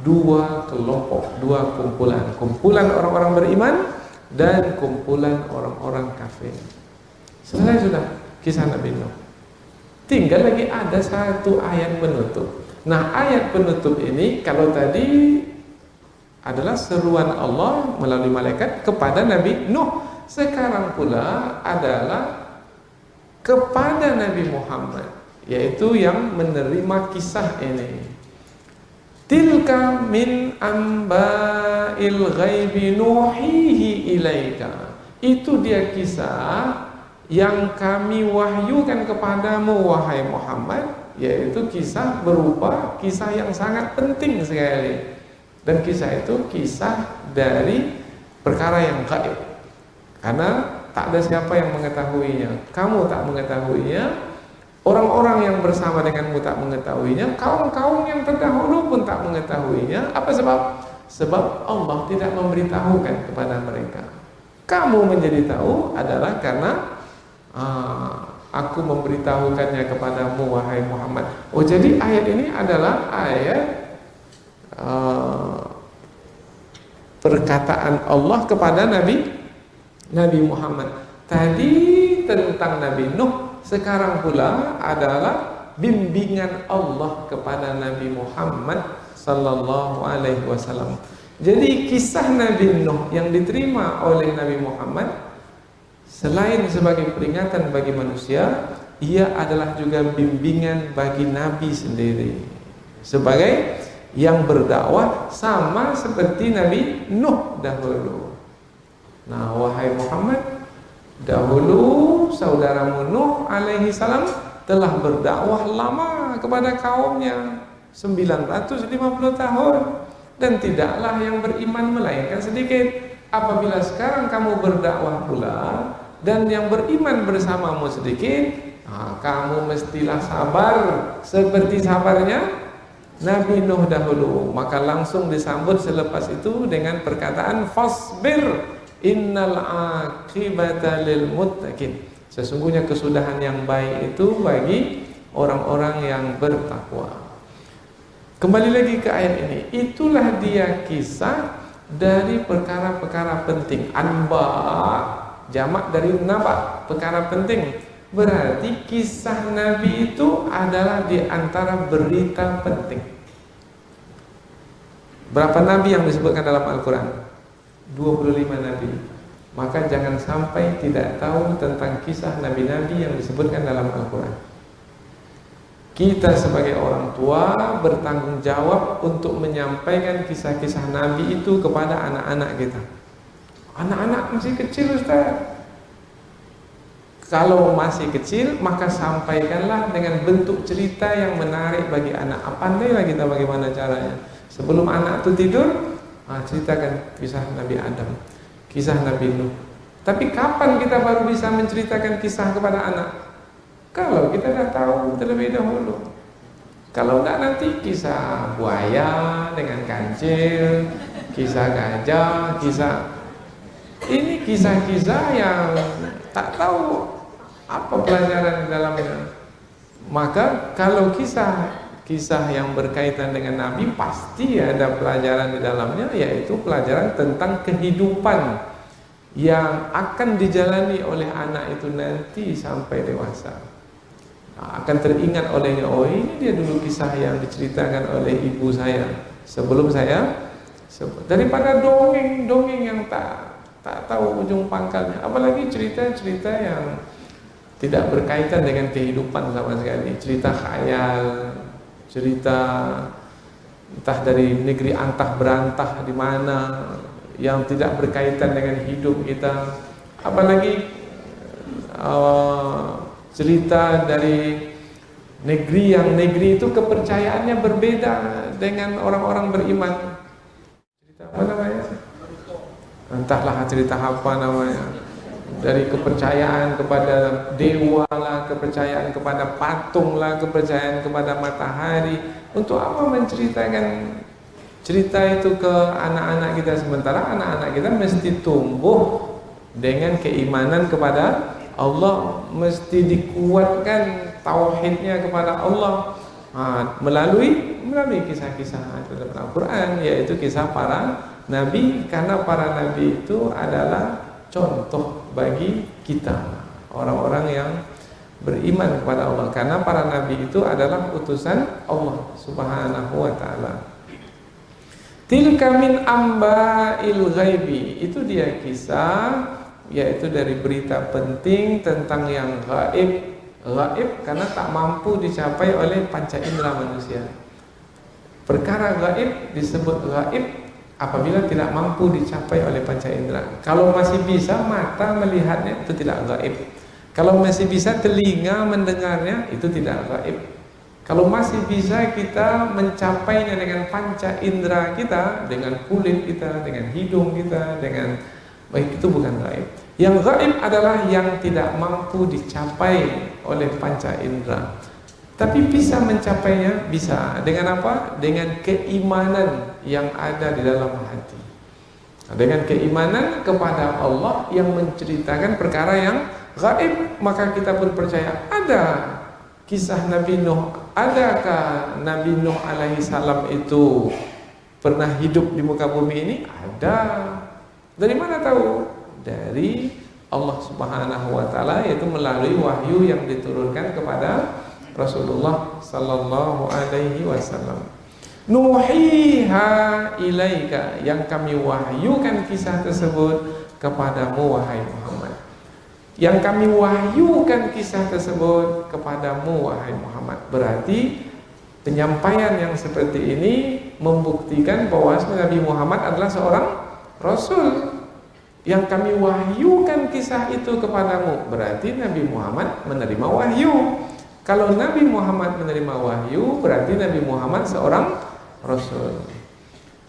dua kelompok, dua kumpulan. Kumpulan orang-orang beriman dan kumpulan orang-orang kafir. Selesai sudah kisah Nabi Nuh. Tinggal lagi ada satu ayat penutup. Nah, ayat penutup ini kalau tadi adalah seruan Allah melalui malaikat kepada Nabi Nuh, sekarang pula adalah kepada Nabi Muhammad, yaitu yang menerima kisah ini. Tilka min amba'il ghaibi nuhihi ilaika. Itu dia kisah yang kami wahyukan kepadamu wahai Muhammad, yaitu kisah berupa kisah yang sangat penting sekali. Dan kisah itu kisah dari perkara yang gaib, karena tak ada siapa yang mengetahuinya. Kamu tak mengetahuinya, orang-orang yang bersama denganmu tak mengetahuinya, kaum-kaum yang terdahulu pun tak mengetahuinya. Apa sebab? Sebab Allah tidak memberitahukan kepada mereka. Kamu menjadi tahu adalah karena aku memberitahukannya kepadamu wahai Muhammad. Oh, jadi ayat ini adalah ayat perkataan Allah kepada Nabi Muhammad. Tadi tentang Nabi Nuh, sekarang pula adalah bimbingan Allah kepada Nabi Muhammad sallallahu alaihi wasallam. Jadi kisah Nabi Nuh yang diterima oleh Nabi Muhammad, selain sebagai peringatan bagi manusia, ia adalah juga bimbingan bagi Nabi sendiri, sebagai yang berdakwah sama seperti Nabi Nuh dahulu. Nah, wahai Muhammad, dahulu saudaramu Nuh alaihi salam telah berdakwah lama kepada kaumnya, 950 tahun, dan tidaklah yang beriman melainkan sedikit. Apabila sekarang kamu berdakwah pula dan yang beriman bersamamu sedikit, kamu mestilah sabar seperti sabarnya Nabi Nuh dahulu. Maka langsung disambut selepas itu dengan perkataan fasbir innal aqibata lil muttaqin. Sesungguhnya kesudahan yang baik itu bagi orang-orang yang bertakwa. Kembali lagi ke ayat ini. Itulah dia kisah dari perkara-perkara penting. Anba, jamak dari naba, perkara penting. Berarti kisah Nabi itu adalah di antara berita penting. Berapa Nabi yang disebutkan dalam Al-Quran? 25 Nabi. Maka jangan sampai tidak tahu tentang kisah Nabi-Nabi yang disebutkan dalam Al-Quran. Kita sebagai orang tua bertanggung jawab untuk menyampaikan kisah-kisah Nabi itu kepada anak-anak kita. Anak-anak masih kecil, Ustaz. Kalau masih kecil, maka sampaikanlah dengan bentuk cerita yang menarik bagi anak. Pandailah kita bagaimana caranya. Sebelum anak itu tidur, ceritakan kisah Nabi Adam, kisah Nabi Nuh. Tapi kapan kita baru bisa menceritakan kisah kepada anak? Kalau kita dah tahu terlebih dahulu. Kalau enggak, nanti kisah buaya dengan kancil, kisah gajah, ini kisah-kisah yang tak tahu apa pelajaran di dalamnya. Maka kalau kisah kisah yang berkaitan dengan Nabi pasti ada pelajaran di dalamnya, yaitu pelajaran tentang kehidupan yang akan dijalani oleh anak itu nanti sampai dewasa. Akan teringat olehnya, oh ini dia dulu kisah yang diceritakan oleh ibu saya sebelum saya, daripada dongeng-dongeng yang tak tahu ujung pangkalnya, apalagi cerita-cerita yang tidak berkaitan dengan kehidupan sama sekali, cerita khayal, cerita entah dari negeri antah berantah di mana yang tidak berkaitan dengan hidup kita, apalagi cerita dari negeri itu kepercayaannya berbeda dengan orang-orang beriman. Cerita apa namanya? Entahlah cerita apa namanya. Dari kepercayaan kepada dewa lah, kepercayaan kepada patung lah, kepercayaan kepada matahari. Untuk apa menceritakan cerita itu ke anak-anak kita, sementara anak-anak kita mesti tumbuh dengan keimanan kepada Allah, mesti dikuatkan tauhidnya kepada Allah melalui kisah-kisah dalam Al-Quran, yaitu kisah para nabi, karena para nabi itu adalah contoh bagi kita orang-orang yang beriman kepada Allah, karena para nabi itu adalah utusan Allah Subhanahu wa taala. Tilka min amba'il ghaibi, itu dia kisah, yaitu dari berita penting tentang yang gaib. Gaib karena tak mampu dicapai oleh panca indera manusia. Perkara gaib disebut gaib apabila tidak mampu dicapai oleh panca indera. Kalau masih bisa mata melihatnya, itu tidak gaib. Kalau masih bisa telinga mendengarnya, itu tidak gaib. Kalau masih bisa kita mencapainya dengan panca indera kita, dengan kulit kita, dengan hidung kita, dengan baik, itu bukan gaib. Yang gaib adalah yang tidak mampu dicapai oleh panca indera. Tapi bisa mencapainya, bisa. Dengan apa? Dengan keimanan yang ada di dalam hati. Dengan keimanan kepada Allah yang menceritakan perkara yang gaib, maka kita pun percaya ada kisah Nabi Nuh. Adakah Nabi Nuh alaihi salam itu pernah hidup di muka bumi ini? Ada. Dari mana tahu? Dari Allah Subhanahu wa taala, yaitu melalui wahyu yang diturunkan kepada Rasulullah sallallahu alaihi wasallam. Nuhiha ilaika, yang kami wahyukan kisah tersebut kepadamu wahai Muhammad. Yang kami wahyukan kisah tersebut kepadamu wahai Muhammad. Berarti penyampaian yang seperti ini membuktikan bahwa Nabi Muhammad adalah seorang rasul. Yang kami wahyukan kisah itu kepadamu, berarti Nabi Muhammad menerima wahyu. Kalau Nabi Muhammad menerima wahyu, berarti Nabi Muhammad seorang rasul.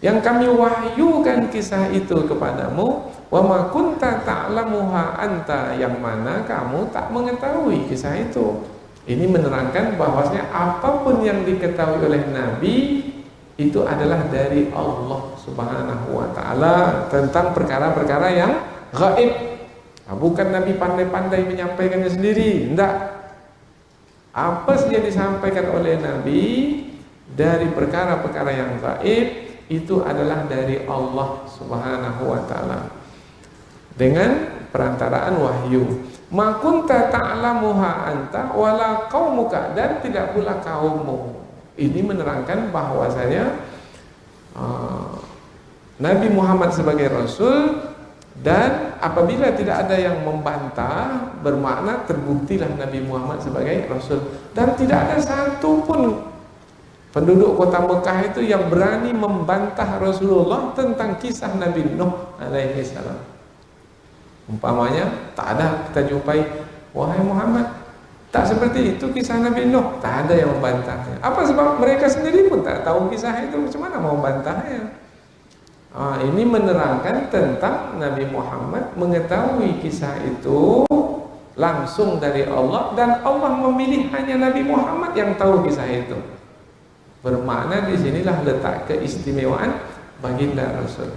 Yang kami wahyukan kisah itu kepadamu, wa ma kunta ta'lamuha anta, yang mana kamu tak mengetahui kisah itu. Ini menerangkan bahwasanya apapun yang diketahui oleh Nabi itu adalah dari Allah Subhanahu wa taala tentang perkara-perkara yang gaib. Bukan Nabi pandai-pandai menyampaikannya sendiri, enggak. Apa saja disampaikan oleh Nabi dari perkara-perkara yang gaib itu adalah dari Allah Subhanahu wa taala dengan perantaraan wahyu. Ma kunta ta'lamuha anta wala qaumuka, dan tidak pula kaummu. Ini menerangkan bahwasanya Nabi Muhammad sebagai rasul, dan apabila tidak ada yang membantah, bermakna terbuktilah Nabi Muhammad sebagai rasul. Dan tidak ada satu pun penduduk kota Mekah itu yang berani membantah Rasulullah tentang kisah Nabi Nuh alaihi salam. Umpamanya tak ada kita jumpai, wahai Muhammad, tak seperti itu kisah Nabi Nuh, tak ada yang membantahnya. Apa sebab mereka sendiri pun tak tahu kisah itu, macam mana mau membantahnya? Ini menerangkan tentang Nabi Muhammad mengetahui kisah itu langsung dari Allah, dan Allah memilih hanya Nabi Muhammad yang tahu kisah itu. Bermakna di sinilah letak keistimewaan baginda Rasul.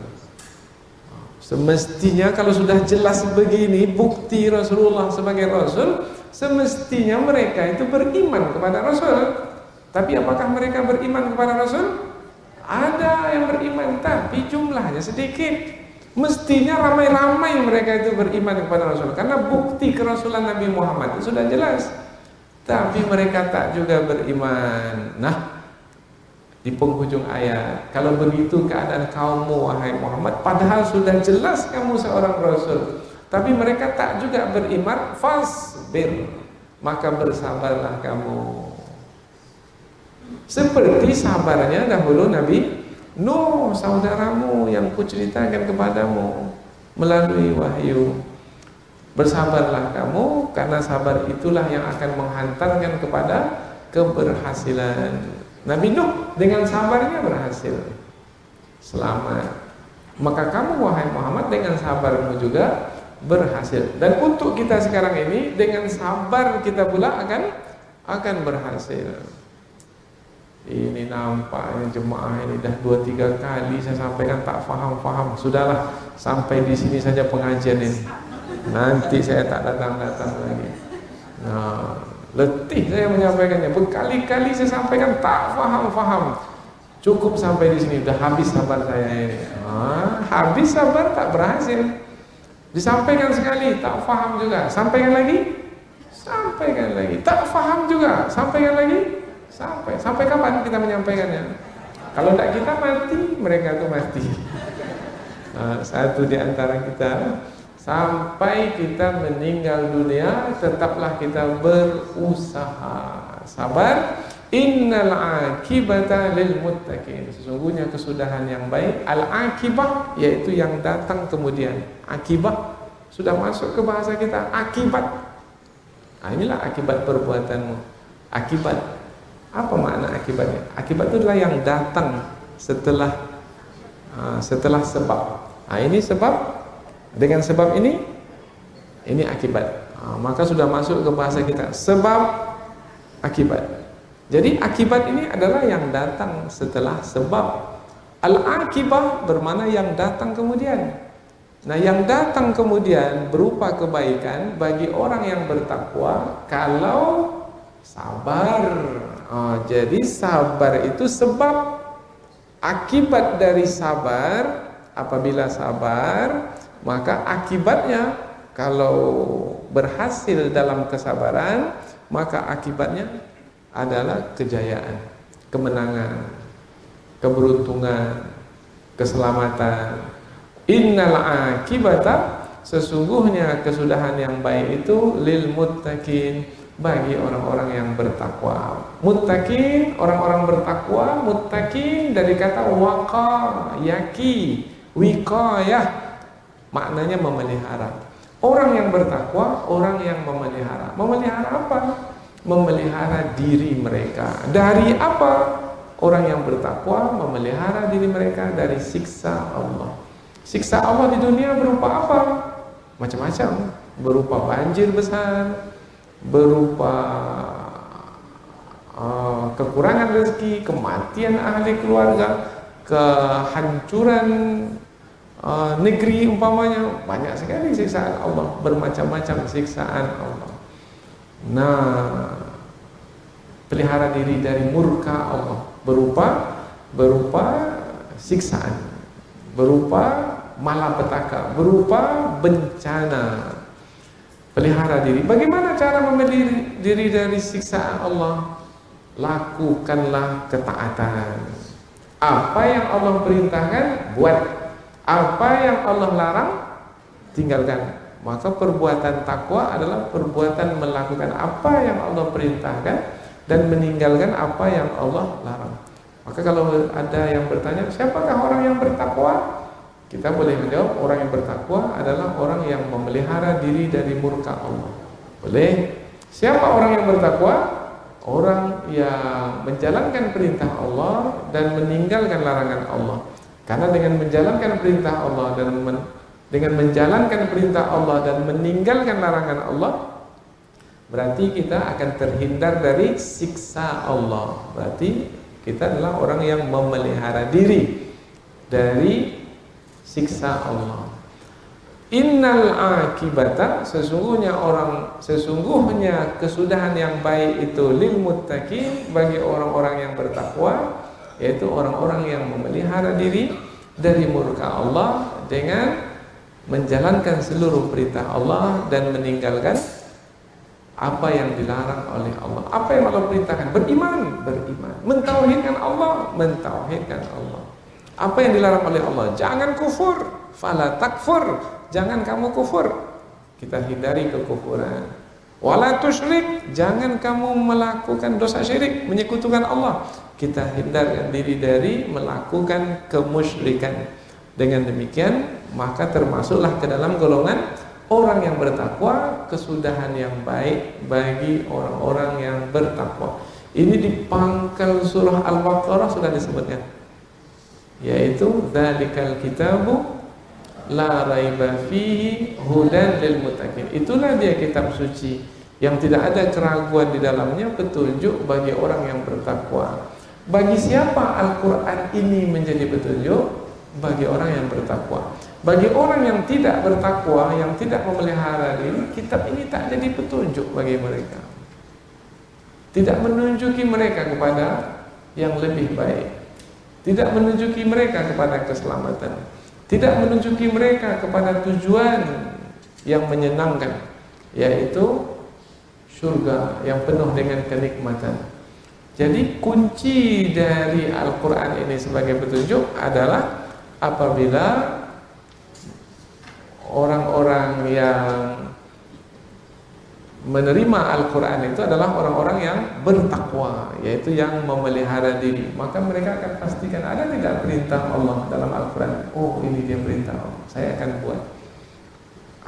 Semestinya kalau sudah jelas begini bukti Rasulullah sebagai Rasul, semestinya mereka itu beriman kepada Rasul. Tapi apakah mereka beriman kepada Rasul? Ada yang beriman, tapi jumlahnya sedikit. Mestinya ramai-ramai mereka itu beriman kepada Rasul, karena bukti kerasulan Nabi Muhammad itu sudah jelas. Tapi mereka tak juga beriman. Nah, di penghujung ayat, kalau begitu keadaan kaummu wahai Muhammad, padahal sudah jelas kamu seorang Rasul, tapi mereka tak juga beriman, fasbir, maka bersabarlah kamu. Seperti sabarnya dahulu Nabi Nuh, saudaramu yang kuceritakan kepadamu melalui wahyu. Bersabarlah kamu, karena sabar itulah yang akan menghantarkan kepada keberhasilan. Nabi Nuh dengan sabarnya berhasil, selamat. Maka kamu wahai Muhammad dengan sabarmu juga berhasil. Dan untuk kita sekarang ini, dengan sabar kita pula akan berhasil. Ini nampaknya jemaah ini dah 2-3 kali saya sampaikan tak faham-faham. Sudahlah, sampai di sini saja pengajian ini. Nanti saya tak datang-datang lagi. Nah, letih saya menyampaikannya. Berkali-kali saya sampaikan tak faham-faham. Cukup sampai di sini, dah habis sabar saya ini. Habis sabar tak berhasil. Disampaikan sekali tak faham juga. Sampaikan lagi. Sampaikan lagi. Tak faham juga. Sampaikan lagi. Sampai kapan kita menyampaikannya? Kalau tidak kita mati, mereka tuh mati. Satu di antara kita, sampai kita meninggal dunia, tetaplah kita berusaha sabar. Innal akibata lil muttaqin. Sesungguhnya kesudahan yang baik, al akibah, yaitu yang datang kemudian. Akibah sudah masuk ke bahasa kita, akibat. Inilah akibat perbuatanmu. Akibat. Apa makna akibatnya? Akibat itu adalah yang datang setelah sebab. Ini sebab, dengan sebab ini akibat. Maka sudah masuk ke bahasa kita, sebab akibat. Jadi akibat ini adalah yang datang setelah sebab. Al-akibah bermakna yang datang kemudian. Nah, yang datang kemudian berupa kebaikan bagi orang yang bertakwa kalau sabar. Jadi sabar itu sebab. Akibat dari sabar, apabila sabar, maka akibatnya kalau berhasil dalam kesabaran, maka akibatnya adalah kejayaan, kemenangan, keberuntungan, keselamatan. Innal akibata, sesungguhnya kesudahan yang baik itu lil muttaqin, bagi orang-orang yang bertakwa. Muttaqin, orang-orang bertakwa. Muttaqin dari kata waqa, yaki, wiqayah, maknanya memelihara. Orang yang bertakwa, orang yang memelihara. Memelihara apa? Memelihara diri mereka. Dari apa? Orang yang bertakwa memelihara diri mereka dari siksa Allah. Siksa Allah di dunia berupa apa? Macam-macam. Berupa banjir besar, berupa kekurangan rezeki, kematian ahli keluarga, kehancuran negeri umpamanya. Banyak sekali siksaan Allah, bermacam-macam siksaan Allah. Nah, pelihara diri dari murka Allah berupa siksaan, berupa malapetaka, berupa bencana. Pelihara diri. Bagaimana cara memelihara diri dari siksaan Allah? Lakukanlah ketaatan. Apa yang Allah perintahkan, buat. Apa yang Allah larang, tinggalkan. Maka perbuatan takwa adalah perbuatan melakukan apa yang Allah perintahkan dan meninggalkan apa yang Allah larang. Maka kalau ada yang bertanya, siapakah orang yang bertakwa? Kita boleh menjawab, orang yang bertakwa adalah orang yang memelihara diri dari murka Allah. Boleh. Siapa orang yang bertakwa? Orang yang menjalankan perintah Allah dan meninggalkan larangan Allah. Karena dengan menjalankan perintah Allah dan dengan menjalankan perintah Allah dan meninggalkan larangan Allah, berarti kita akan terhindar dari siksa Allah. Berarti kita adalah orang yang memelihara diri dari siksa Allah. Innal akibata, sesungguhnya kesudahan yang baik itu lil muttaqin, bagi orang-orang yang bertakwa, yaitu orang-orang yang memelihara diri dari murka Allah dengan menjalankan seluruh perintah Allah dan meninggalkan apa yang dilarang oleh Allah. Apa yang Allah perintahkan? Beriman. Mentauhidkan Allah. Apa yang dilarang oleh Allah? Jangan kufur. Fala takfur. Jangan kamu kufur. Kita hindari kekufuran. Wala tusyrik. Jangan kamu melakukan dosa syirik, menyekutukan Allah. Kita hindarkan diri dari melakukan kemusyrikan. Dengan demikian, maka termasuklah ke dalam golongan orang yang bertakwa, kesudahan yang baik bagi orang-orang yang bertakwa. Ini di pangkal surah Al-Baqarah sudah disebutkan, yaitu dzalikal kitabu la raiba fihi hudan lil muttaqin. Itulah dia kitab suci yang tidak ada keraguan di dalamnya, petunjuk bagi orang yang bertakwa. Bagi siapa Al-Quran ini menjadi petunjuk? Bagi orang yang bertakwa. Bagi orang yang tidak bertakwa, yang tidak memelihara diri, kitab ini tak jadi petunjuk bagi mereka. Tidak menunjuki mereka kepada yang lebih baik. Tidak menunjuki mereka kepada keselamatan. Tidak menunjuki mereka kepada tujuan yang menyenangkan, yaitu surga yang penuh dengan kenikmatan. Jadi kunci dari Al-Quran ini sebagai petunjuk adalah apabila orang-orang yang menerima Al-Quran itu adalah orang-orang yang bertakwa, yaitu yang memelihara diri, maka mereka akan pastikan ada tidak perintah Allah dalam Al-Quran. Oh, ini dia perintah Allah, saya akan buat.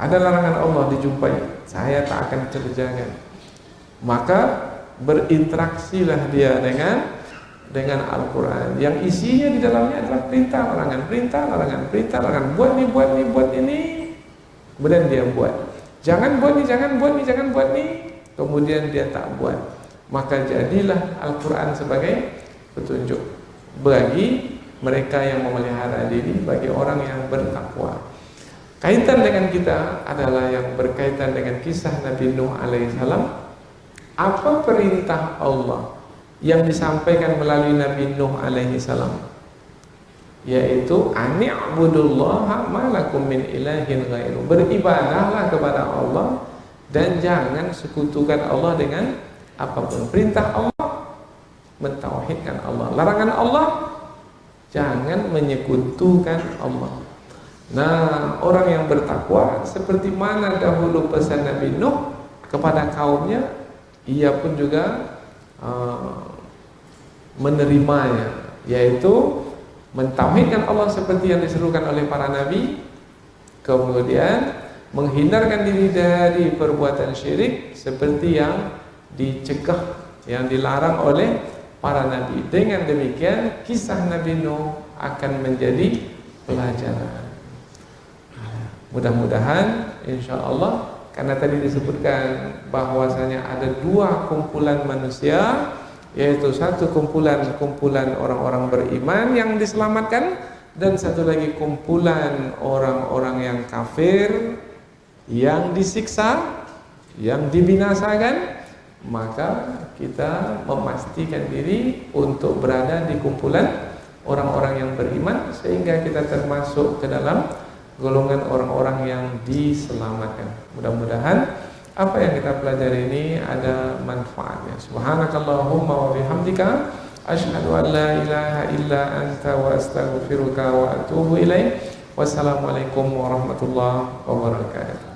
Ada larangan Allah dijumpai, saya tak akan kerjakan. Maka berinteraksilah dia dengan Al-Quran yang isinya di dalamnya adalah perintah, larangan, buat ini, kemudian dia buat. Jangan buat ini, kemudian dia tak buat. Maka jadilah Al-Quran sebagai petunjuk bagi mereka yang memelihara diri, bagi orang yang bertakwa. Kaitan dengan kita adalah yang berkaitan dengan kisah Nabi Nuh alaihissalam. Apa perintah Allah yang disampaikan melalui Nabi Nuh alaihissalam? Yaitu ani'budullaha ma lakum min ilahin ghairu. Beribadahlah kepada Allah dan jangan sekutukan Allah dengan apapun. Perintah Allah mentauhidkan Allah. Larangan Allah jangan menyekutukan Allah. Nah, orang yang bertakwa seperti mana dahulu pesan Nabi Nuh kepada kaumnya, ia pun juga menerimanya, yaitu mentauhidkan Allah seperti yang diserukan oleh para nabi, kemudian menghindarkan diri dari perbuatan syirik seperti yang dicegah, yang dilarang oleh para nabi. Dengan demikian kisah Nabi Nuh akan menjadi pelajaran. Mudah-mudahan insyaallah, karena tadi disebutkan bahwasanya ada dua kumpulan manusia, yaitu satu kumpulan orang-orang beriman yang diselamatkan, dan satu lagi kumpulan orang-orang yang kafir yang disiksa, yang dibinasakan. Maka kita memastikan diri untuk berada di kumpulan orang-orang yang beriman, sehingga kita termasuk ke dalam golongan orang-orang yang diselamatkan. Mudah-mudahan apa yang kita pelajari ini ada manfaatnya. Subhanakallahumma wa bihamdika asyhadu an la ilaha illa anta wa astaghfiruka wa atubu ilaik. Wassalamualaikum warahmatullahi wabarakatuh.